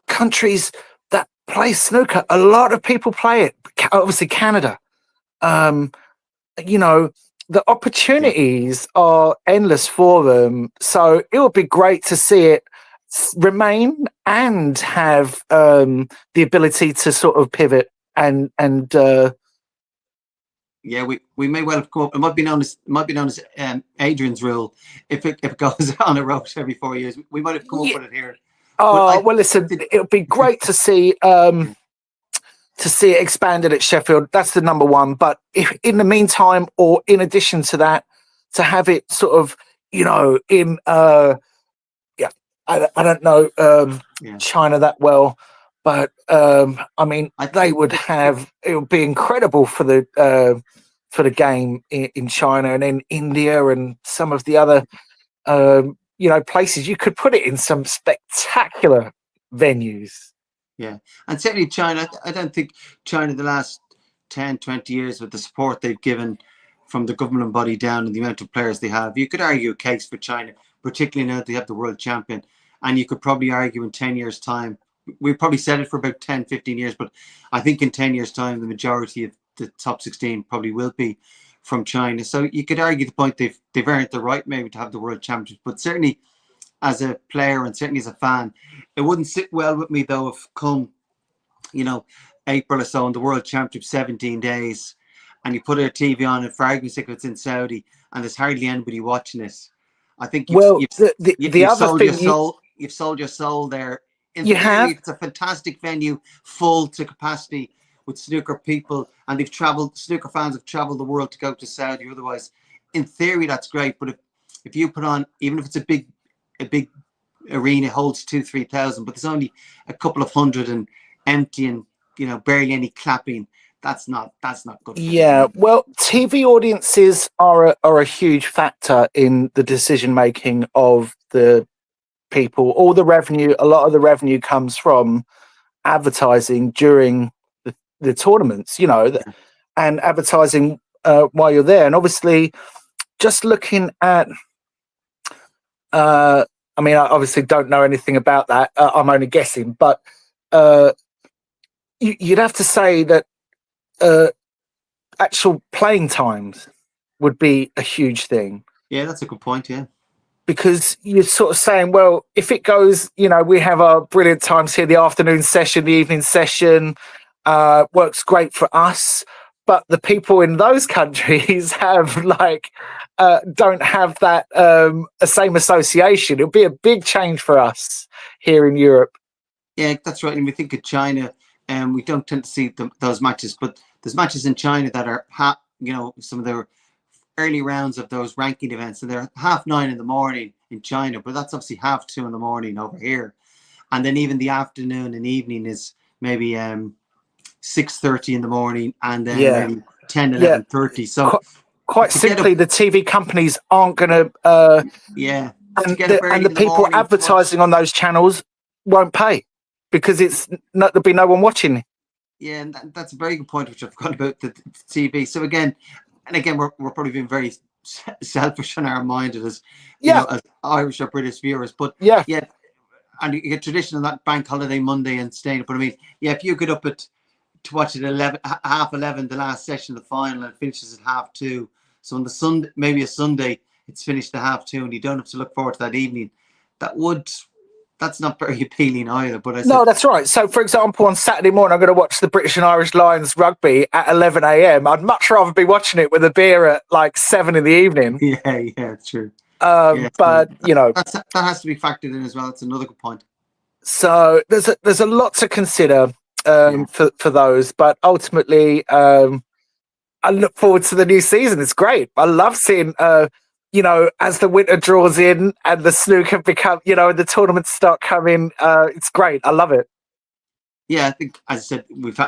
countries that play snooker, a lot of people play it. Obviously, Canada. The opportunities are endless for them. So it would be great to see it remain and have the ability to sort of pivot and we may well have come up. It might be known as Adrian's rule. If it goes on a route every 4 years, we might have come up with it here. Well, listen, it would be great to see it expanded at Sheffield. That's the number one. But if in the meantime, or in addition to that, to have it sort of, in I don't know China that well, but they would have. It would be incredible for the game in China, and then India and some of the other places. You could put it in some spectacular venues. Yeah, and certainly China. I don't think China the last 10, 20 years, with the support they've given from the government body down and the amount of players they have, you could argue a case for China, particularly now that they have the world champion. And you could probably argue in 10 years' time, we've probably said it for about 10, 15 years, but I think in 10 years' time, the majority of the top 16 probably will be from China. So you could argue the point they've earned the right maybe to have the world championship, but certainly as a player and certainly as a fan, it wouldn't sit well with me though if come, April or so in the world championship, 17 days, and you put a TV on and for argument's sake it's in Saudi and there's hardly anybody watching it. I think you've sold your soul there. In theory, it's a fantastic venue, full to capacity with snooker people, and snooker fans have traveled the world to go to Saudi. Otherwise, in theory, that's great. But if you put on, even if it's a big arena, holds 2,000-3,000, but there's only a couple of hundred and empty and barely any clapping. That's not good. Yeah, well, TV audiences are a huge factor in the decision making of the people. A lot of the revenue comes from advertising during the tournaments, and advertising while you're there. And obviously, just looking at, I obviously don't know anything about that. I'm only guessing, but you'd have to say that actual playing times would be a huge thing. Yeah, that's a good point. Yeah. Because you're sort of saying, well, if it goes, we have our brilliant times here, the afternoon session, the evening session, works great for us. But the people in those countries have don't have that same association. It'll be a big change for us here in Europe. Yeah, that's right. And we think of China, and we don't tend to see those matches, but there's matches in China that are, some of the early rounds of those ranking events, and they're 9:30 in the morning in China, but that's obviously 2:30 in the morning over here. And then even the afternoon and evening is maybe 6:30 in the morning, and then maybe 10, 11:30. So quite to get simply, up, the TV companies aren't going to, yeah, to and get up early the in the people morning to watch. advertising on those channels won't pay because there'll be no one watching. Yeah, and that's a very good point, which I've forgotten about the TV. So again, we're probably being very selfish in our mind as Yeah, as Irish or British viewers. But yeah. yeah, and you get traditional that bank holiday Monday and staying. But I mean, yeah, if you get up to watch it at 11, the last session of the final, and it finishes at 2:30. So on the Sunday, maybe a Sunday, it's finished at 2:30, and you don't have to look forward to that evening. That's not very appealing either. But No, that's right. So, for example, on Saturday morning, I'm going to watch the British and Irish Lions rugby at 11 a.m. I'd much rather be watching it with a beer at like 7 in the evening. yeah, true. But that has to be factored in as well. That's another good point. So there's a lot to consider for those, but ultimately, I look forward to the new season. It's great. I love seeing, as the winter draws in and the snooker and the tournaments start coming. It's great. I love it. Yeah, I think, as I said,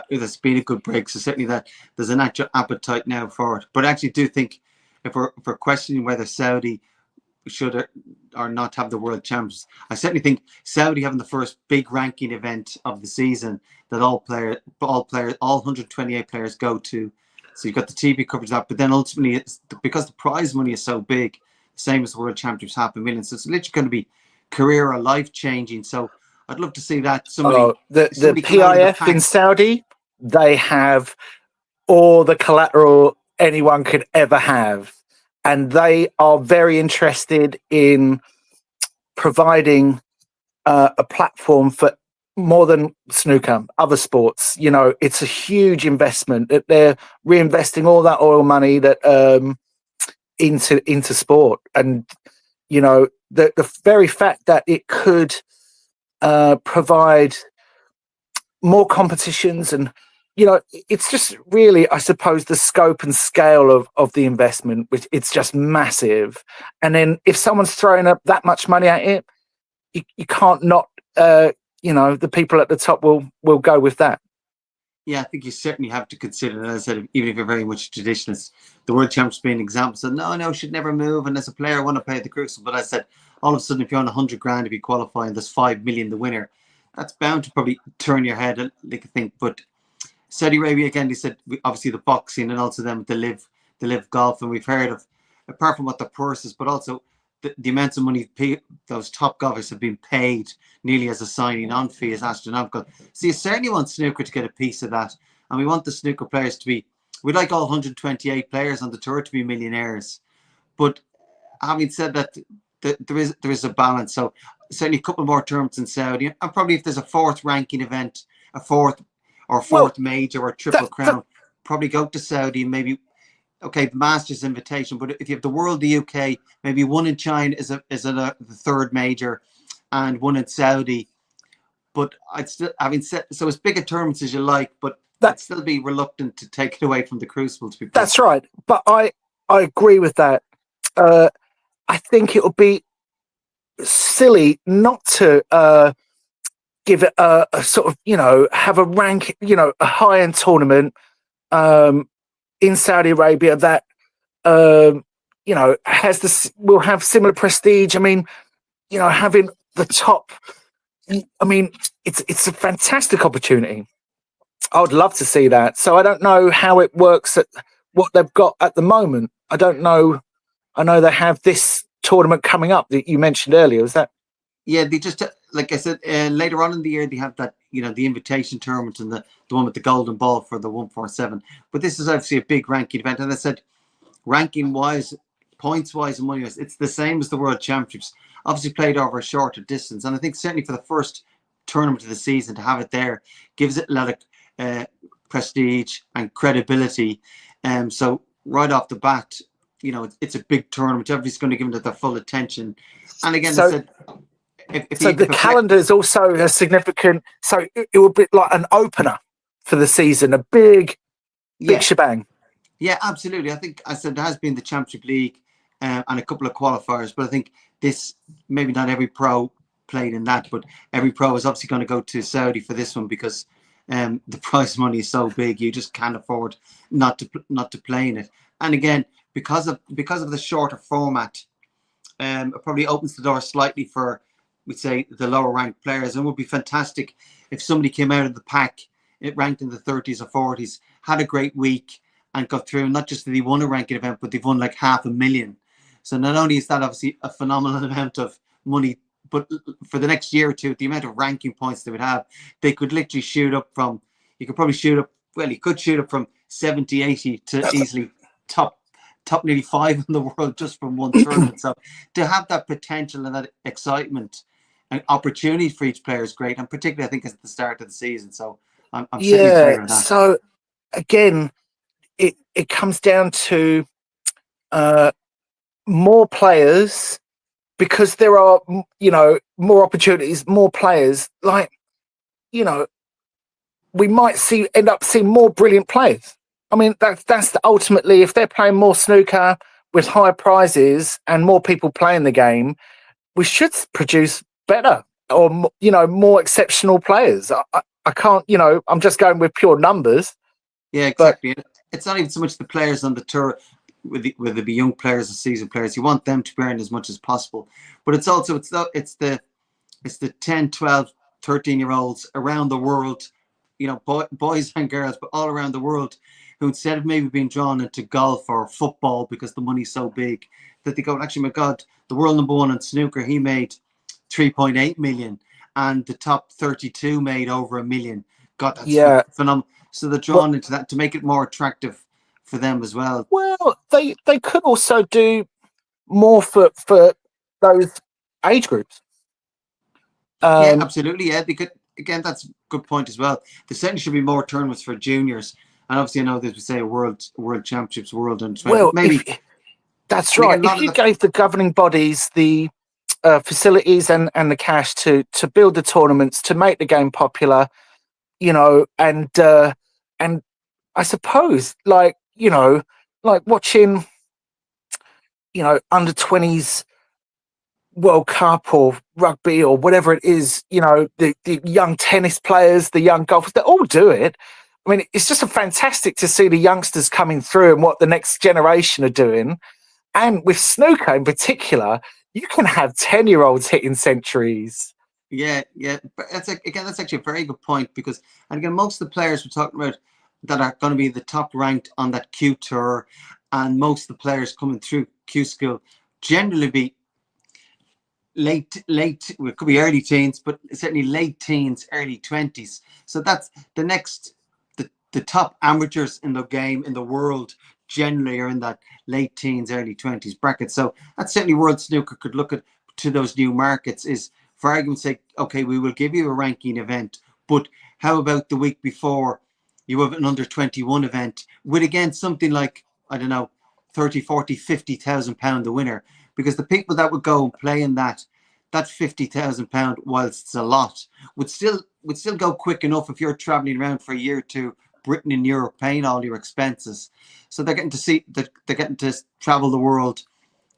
there's been a good break. So certainly that there's an actual appetite now for it. But I actually do think if we're questioning whether Saudi should or not have the world champions, I certainly think Saudi having the first big ranking event of the season that all 128 players go to. So you've got the TV coverage of that, but then ultimately it's because the prize money is so big, same as the World Championships, $500,000. So it's literally going to be career or life changing. So I'd love to see that somebody the PIF in Saudi, they have all the collateral anyone could ever have, and they are very interested in providing a platform for more than snooker, other sports. It's a huge investment that they're reinvesting all that oil money that into sport, and the very fact that it could provide more competitions, and it's just really, I suppose, the scope and scale of the investment, which it's just massive. And then if someone's throwing up that much money at it, you can't not the people at the top will go with that. Yeah, I think you certainly have to consider, as I said, even if you're very much traditionalist, the World Champions being an example. So no, should never move. And as a player, I want to pay the crucible. But I said, all of a sudden, if you're on 100 grand, if you qualify and there's 5 million the winner, that's bound to probably turn your head, like I think. But Saudi Arabia, again, they said, obviously the boxing and also them, the live golf. And we've heard of, apart from what the purses, but also the amounts of money those top golfers have been paid nearly as a signing on fee is astronomical. So you certainly want snooker to get a piece of that. And we want the snooker players to be, we'd like all 128 players on the tour to be millionaires. But having said that, there is a balance. So certainly a couple more tournaments in Saudi. And probably if there's a fourth ranking event, a fourth major or triple crown, probably go to Saudi, maybe. Okay, the Masters invitation, but if you have the World, the UK, maybe one in China is the third major, and one in Saudi. But I'd still, having said, so as big a tournaments as you like, but I'd still be reluctant to take it away from the Crucible. To be that's right, but I agree with that. I think it would be silly not to give it a sort of have a rank, a high-end tournament in Saudi Arabia that will have similar prestige. I mean, having the top. I mean, it's a fantastic opportunity. I would love to see that. So I don't know how it works at what they've got at the moment. I don't know. I know they have this tournament coming up that you mentioned earlier. Is that? Yeah, they just, like I said, later on in the year, they have that, the invitation tournament and the one with the golden ball for the 147. But this is obviously a big ranking event. And I said, ranking wise, points wise, and money wise, it's the same as the World Championships. Obviously played over a shorter distance. And I think certainly for the first tournament of the season, to have it there gives it a lot of prestige and credibility. So right off the bat, it's a big tournament. Everybody's going to give it their full attention. And again, I said, so the calendar is also a significant. So it will be like an opener for the season, a big shebang. Yeah, absolutely. I think I said there has been the Championship League and a couple of qualifiers, but I think this, maybe not every pro played in that, but every pro is obviously going to go to Saudi for this one because the prize money is so big, you just can't afford not to play in it. And again, because of the shorter format, it probably opens the door slightly for, we'd say, the lower ranked players. And it would be fantastic if somebody came out of the pack, it ranked in the 30s or 40s, had a great week and got through. Not just that they won a ranking event, but they've won like $500,000. So not only is that obviously a phenomenal amount of money, but for the next year or two, the amount of ranking points they would have, they could literally shoot up from, you could shoot up from 70, 80 to easily top nearly 5 in the world just from one tournament. So to have that potential and that excitement and opportunity for each player is great. And particularly, I think, at the start of the season. So I'm certainly in favour of that. So again, it comes down to more players, because there are, more opportunities, more players. Like, we might end up seeing more brilliant players. I mean, that's ultimately, if they're playing more snooker with higher prizes and more people playing the game, we should produce better or more exceptional players. I can't, I'm just going with pure numbers. Yeah, exactly. It's not even so much the players on the tour, whether they be young players or seasoned players. You want them to earn as much as possible, but it's also it's the 10, 12, 13-year-olds around the world, boys and girls, but all around the world, who instead of maybe being drawn into golf or football because the money's so big, that they go, actually, my God, the world number one in snooker, he made 3.8 million, and the top 32 made over $1 million. God, that's phenomenal. So they're drawn into that to make it more attractive for them as well. Well, they could also do more for those age groups. Yeah, absolutely. Yeah, they could. Again, that's a good point as well. There certainly should be more tournaments for juniors. And obviously, I know that we say world championships, world under 20. Well, maybe that's right. If you gave the governing bodies the facilities and the cash to build the tournaments, to make the game popular, and I suppose, like watching, under 20s World Cup or rugby or whatever it is, the young tennis players, the young golfers, they all do it. I mean, it's just fantastic to see the youngsters coming through and what the next generation are doing. And with snooker in particular, you can have 10-year-olds hitting centuries. Yeah. But that's actually a very good point, because, and again, most of the players we're talking about that are going to be the top ranked on that Q tour, and most of the players coming through Q school generally be late, well, it could be early teens, but certainly late teens, early 20s. So that's the next, the top amateurs in the game in the world generally are in that late teens, early 20s bracket. So that's certainly World Snooker could look at to those new markets, is, for argument's sake, okay, we will give you a ranking event, but how about the week before you have an under 21 event with, again, something like, I don't know, 30, 40, 50,000 pound the winner, because the people that would go and play in that 50,000 pound, whilst it's a lot, would still go quick enough if you're traveling around for a year or two, Britain and Europe, paying all your expenses. So they're getting to travel the world,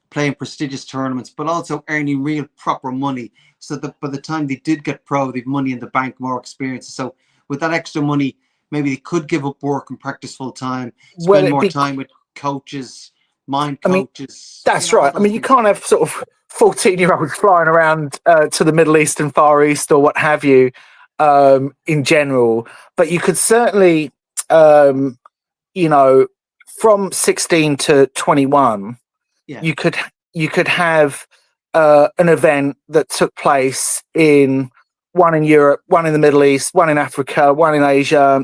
playing prestigious tournaments, but also earning real proper money, so that by the time they did get pro, they've money in the bank, more experience. So with that extra money, maybe they could give up work and practice full time, spend more time with coaches, mind coaches. That's right. I mean, you can't have sort of 14-year-olds flying around to the Middle East and Far East or what have you, in general. But you could certainly, from 16 to 21, you could have an event that took place in one in Europe, one in the Middle East, one in Africa, one in Asia,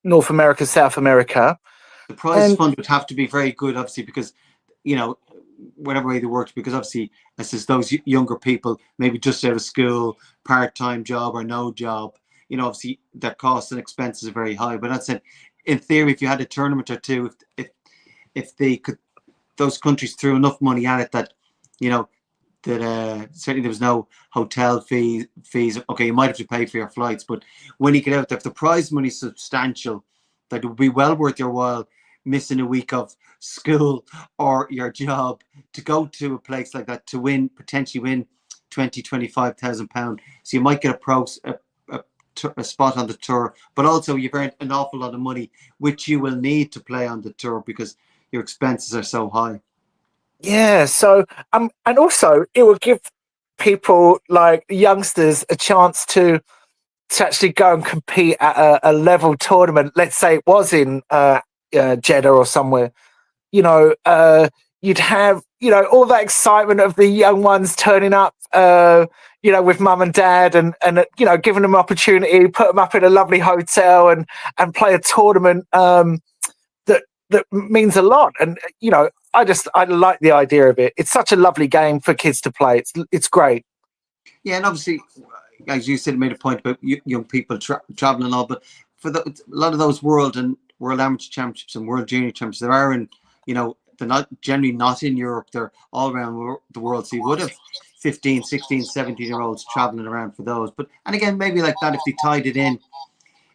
North America, South America. The prize fund would have to be very good, obviously, because, whatever way they worked, because obviously, this is those younger people, maybe just out of school, part-time job or no job, obviously their costs and expenses are very high. But that's it. In theory, if you had a tournament or two, if they could, those countries threw enough money at it that, that certainly there was no hotel fees. Okay, you might have to pay for your flights, but when you get out there, if the prize money is substantial, that it would be well worth your while missing a week of school or your job to go to a place like that to potentially win 20, 25,000 pounds. So you might get a spot on the tour, but also you've earned an awful lot of money, which you will need to play on the tour, because your expenses are so high. Yeah. So and also it will give people like youngsters a chance to actually go and compete at a level tournament. Let's say it was in Jeddah or somewhere. You know, you'd have, you know, all that excitement of the young ones turning up, you know, with mum and dad and you know, giving them opportunity, put them up in a lovely hotel and play a tournament that means a lot. And, you know, I like the idea of it. It's such a lovely game for kids to play. It's great. Yeah, and obviously, as you said, made a point about young people traveling and all, but for a lot of those world amateur championships and world junior championships, there are in, you know, they're not generally not in Europe, they're all around the world. So you would have 15, 16, 17-year-olds traveling around for those. But, and again, maybe like that, if they tied it in,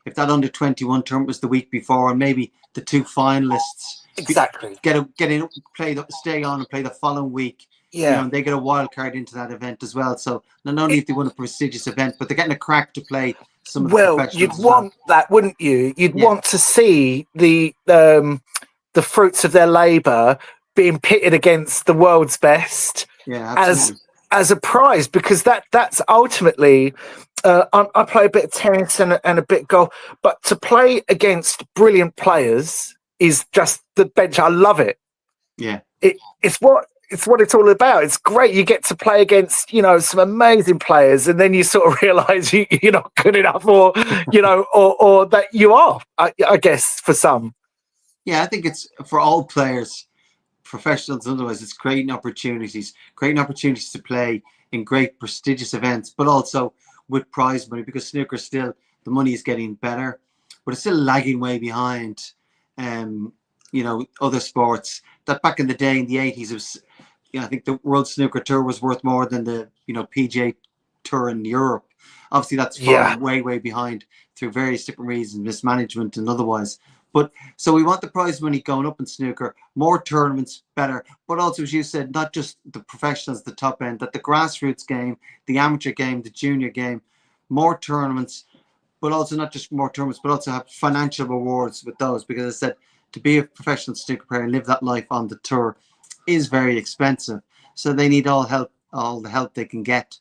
if that under 21 tournament was the week before, and maybe the two finalists Exactly get in, stay on and play the following week. Yeah. You know, and they get a wild card into that event as well. So not only if they win a prestigious event, but they're getting a crack to play some of the professionals. You'd want that, wouldn't you? You'd want to see the fruits of their labour being pitted against the world's best as a prize, because that's ultimately. I play a bit of tennis and a bit of golf, but to play against brilliant players is just the bench. I love it. Yeah, it's what it's all about. It's great. You get to play against, you know, some amazing players, and then you sort of realise you're not good enough, or you know, or that you are. I guess for some. Yeah, I think it's for all players, professionals and otherwise. It's creating opportunities to play in great prestigious events, but also with prize money, because snooker still, the money is getting better, but it's still lagging way behind you know, other sports. That back in the day in the 80s, it was, you know, I think the World Snooker Tour was worth more than the, you know, PGA Tour in Europe. Obviously that's fallen way behind through various different reasons, mismanagement and otherwise. But so we want the prize money going up in snooker, more tournaments, better. But also, as you said, not just the professionals, the top end, that the grassroots game, the amateur game, the junior game, more tournaments, but also not just more tournaments, but also have financial rewards with those. Because as I said, to be a professional snooker player and live that life on the tour is very expensive. So they need all the help they can get.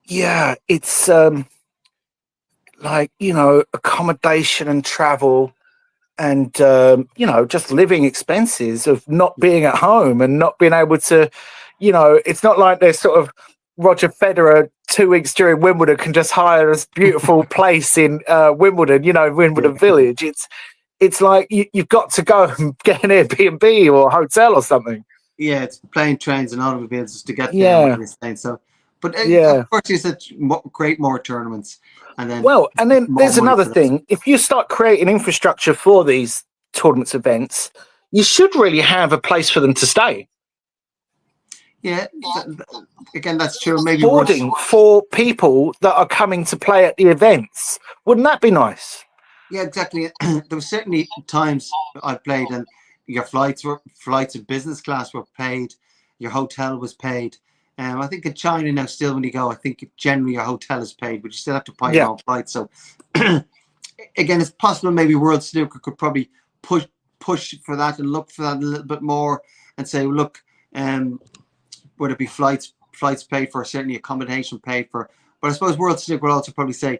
Yeah, it's like, you know, accommodation and travel, and you know, just living expenses of not being at home and not being able to, you know, it's not like they're sort of Roger Federer 2 weeks during Wimbledon can just hire this beautiful place in Wimbledon, you know, Wimbledon Village. It's like you've got to go and get an Airbnb or a hotel or something. Yeah, it's plane, trains and automobiles just to get there. Yeah. So, but of course, you said create more tournaments. And then there's another thing. If you start creating infrastructure for these tournaments events, you should really have a place for them to stay. Yeah, again, that's true. Maybe boarding for people that are coming to play at the events. Wouldn't that be nice? Yeah, exactly. There were certainly times I played and your flights in business class were paid, your hotel was paid. I think in China now, still when you go, I think generally your hotel is paid, but you still have to pay your own flight. So again, it's possible maybe World Snooker could probably push for that and look for that a little bit more and say, look, would it be flights paid for, certainly accommodation paid for. But I suppose World Snooker will also probably say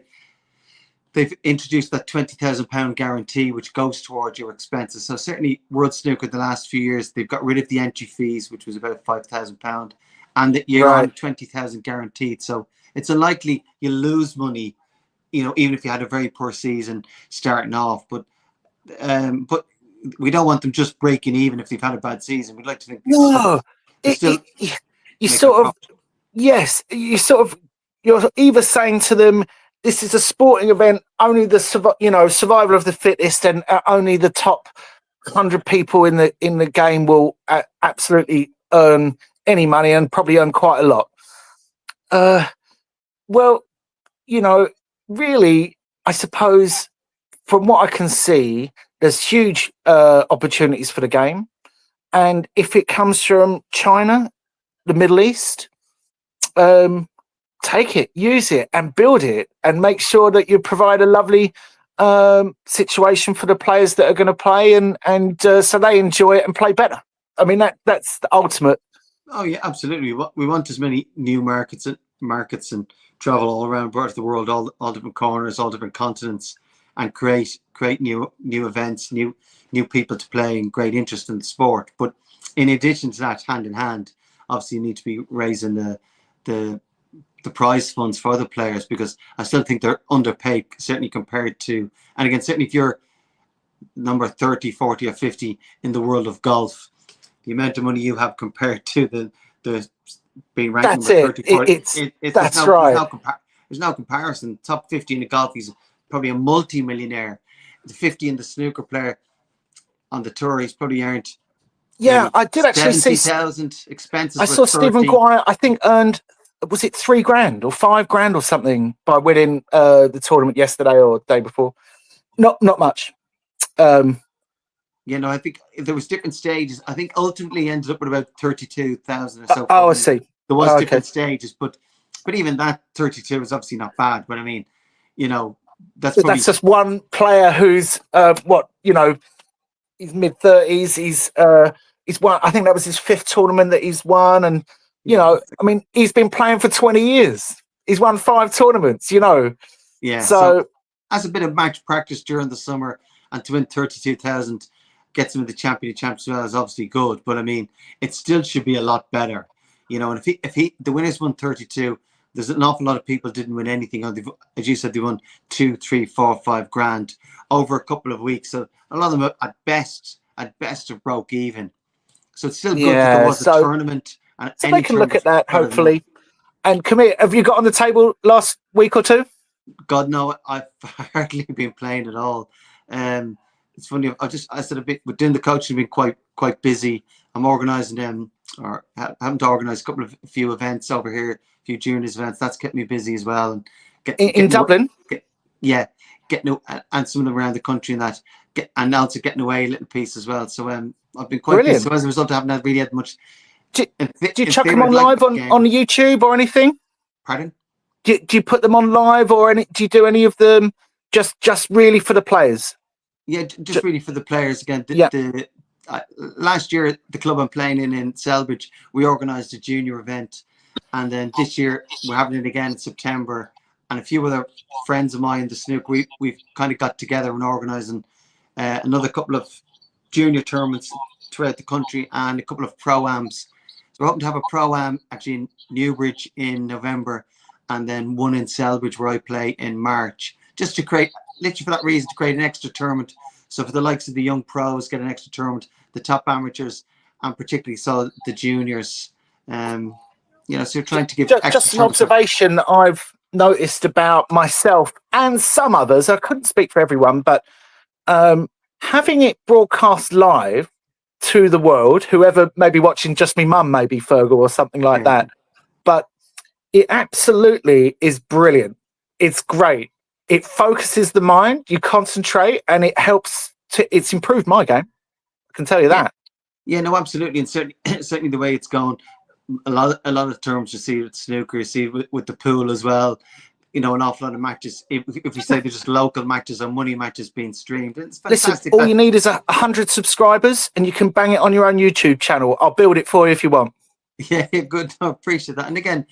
they've introduced that £20,000 guarantee, which goes towards your expenses. So certainly World Snooker the last few years, they've got rid of the entry fees, which was about £5,000, and that you're on 20,000 guaranteed. So it's unlikely you'll lose money, you know, even if you had a very poor season starting off. But we don't want them just breaking even if they've had a bad season. We'd like to think you're either saying to them, this is a sporting event, only the survival of the fittest, and only the top 100 people in the game will absolutely earn any money, and probably earn quite a lot. Well, you know, really, I suppose from what I can see, there's huge opportunities for the game, and if it comes from China, the Middle East, take it, use it, and build it, and make sure that you provide a lovely situation for the players that are going to play, and so they enjoy it and play better. I mean, that's the ultimate. Oh yeah, absolutely. We want as many new markets and travel all around the world, all different corners, all different continents, and create new events, new people to play, and great interest in the sport. But in addition to that, hand in hand, obviously you need to be raising the prize funds for the players, because I still think they're underpaid, certainly compared to, and again, certainly if you're number 30, 40 or 50 in the world of golf, the amount of money you have compared to the being ranked That's number 30, 40, that's right. There's no comparison. Top 50 in the golf, he's probably a multi-millionaire. The 50 in the snooker player on the tour, he's probably earned. Yeah, I did actually see 70,000 expenses. I saw 30. Stephen Guire, I think, earned, was it $3,000 or $5,000 or something by winning the tournament yesterday or the day before? Not much. I think there was different stages. I think ultimately ended up with about 32,000 or so. I see. There was different stages, but even that 32 is obviously not bad. But I mean, that's just one player who's he's mid-30s. He's won. I think that was his 5th tournament that he's won, and I mean, he's been playing for 20 years. He's won 5 tournaments. Yeah. So as a bit of match practice during the summer, and to win 32,000 gets him in the champions as well is obviously good. But I mean, it still should be a lot better. And if the winners won 32, there's an awful lot of people didn't win anything. As you said, they won 2, 3, 4, 5 grand over a couple of weeks. So a lot of them at best have broke even. So it's still good that there was a tournament. And so they can look at that, hopefully. And Camille, have you got on the table last week or two? God, no, I've hardly been playing at all. It's funny. I said a bit, but doing the coaching, been quite busy. I'm organising them, or having to organise a few events over here, a few juniors events. That's kept me busy as well. And in Dublin, getting and some of them around the country, and that, and also getting away a little piece as well. So I've been quite busy. So as a result, I haven't really had much. Do you chuck them on live on YouTube or anything? Pardon? Do you put them on live or any? Do you do any of them just really for the players? Yeah, just really for the players again. Last year, the club I'm playing in Selbridge, we organised a junior event, and then this year we're having it again in September. And a few other friends of mine, the snooker, we've kind of got together and organising another couple of junior tournaments throughout the country and a couple of pro-ams. So we're hoping to have a pro-am actually in Newbridge in November, and then one in Selbridge where I play in March, just to create, literally for that reason, to create an extra tournament. So for the likes of the young pros, get an extra tournament, the top amateurs, and particularly so the juniors. So you're trying to give just an observation I've noticed about myself and some others. I couldn't speak for everyone, but having it broadcast live to the world, whoever may be watching, just me mum, maybe Fergal or something like that. But it absolutely is brilliant. It's great. It focuses the mind, you concentrate, and it helps it's improved my game. I can tell you that. Yeah, no, absolutely. And certainly the way it's gone, a lot of terms you see with snooker, you see with the pool as well, an awful lot of matches. If we say they're just local matches or money matches being streamed, it's fantastic. Listen, all you need is 100 subscribers and you can bang it on your own YouTube channel. I'll build it for you if you want. Yeah, good. I appreciate that. And again,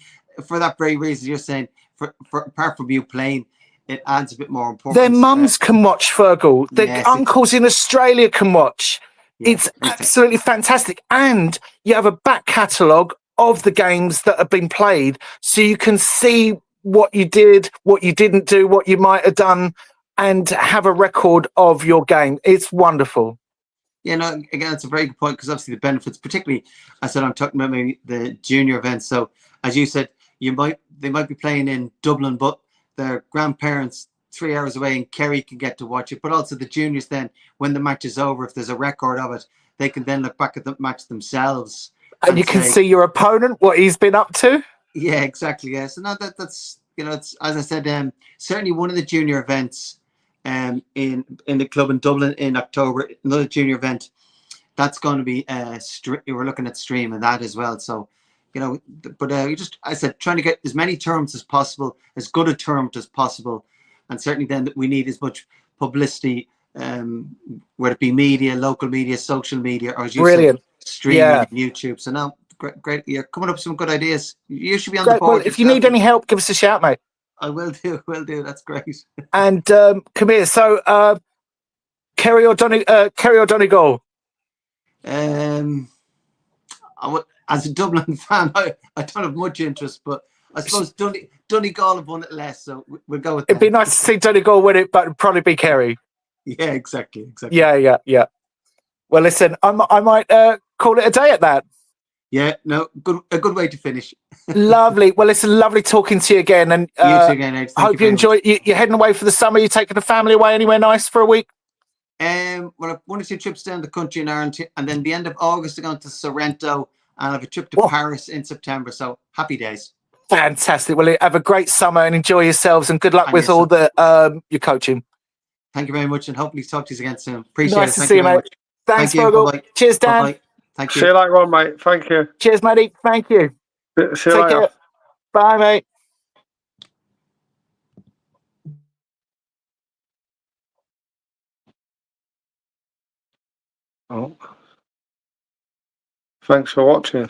for that very reason you're saying, for apart from you playing, it adds a bit more importance. Their mums can watch, Fergal. Their uncles in Australia can watch. Yeah, it's absolutely fantastic. And you have a back catalogue of the games that have been played, so you can see what you did, what you didn't do, what you might have done, and have a record of your game. It's wonderful. Yeah, no, again, it's a very good point, because obviously the benefits, particularly, I said I'm talking about maybe the junior events. So as you said, they might be playing in Dublin, but their grandparents 3 hours away in Kerry can get to watch it. But also the juniors then, when the match is over, if there's a record of it, they can then look back at the match themselves. And you can see your opponent, what he's been up to. Yeah, exactly. Yeah. So now that's it's, as I said, certainly one of the junior events in the club in Dublin in October, another junior event, that's going to be we're looking at streaming that as well. So but I said, trying to get as many terms as possible, as good a term as possible, and certainly then that we need as much publicity, whether it be media, local media, social media, or as you Brilliant. said, streaming Yeah. and YouTube. So now, great. You're coming up with some good ideas. You should be on Great. the board. Well, if you need any help, give us a shout, mate. I will do. Will do. That's great. And come here. So, Kerry or Donegal? As a Dublin fan, I don't have much interest, but I suppose Donegal have won it less, so we'll go with that. It'd be nice to see Donegal win it, but it'd probably be Kerry. Yeah, exactly. Yeah. Well, listen, I might call it a day at that. Yeah, no, a good way to finish. Lovely. Well, listen, lovely talking to you again, and You too again, Ed. Thank hope you enjoy. You're heading away for the summer. You're taking the family away anywhere nice for a week? Well, I've 1 or 2 trips down the country in Ireland, and then the end of August, I'm going to Sorrento, and I have a trip to Paris in September. So happy days. Fantastic. Well, have a great summer and enjoy yourselves, and good luck with all the your coaching. Thank you very much, and hopefully talk to you again soon. Appreciate nice it. to see you, mate. Much. Thanks, Fergal. Cheers, Dan. Bye-bye. Thank you. See you later on, mate. Thank you. Cheers, matey. Thank you. See you later. Care. Bye, mate. Oh. Thanks for watching.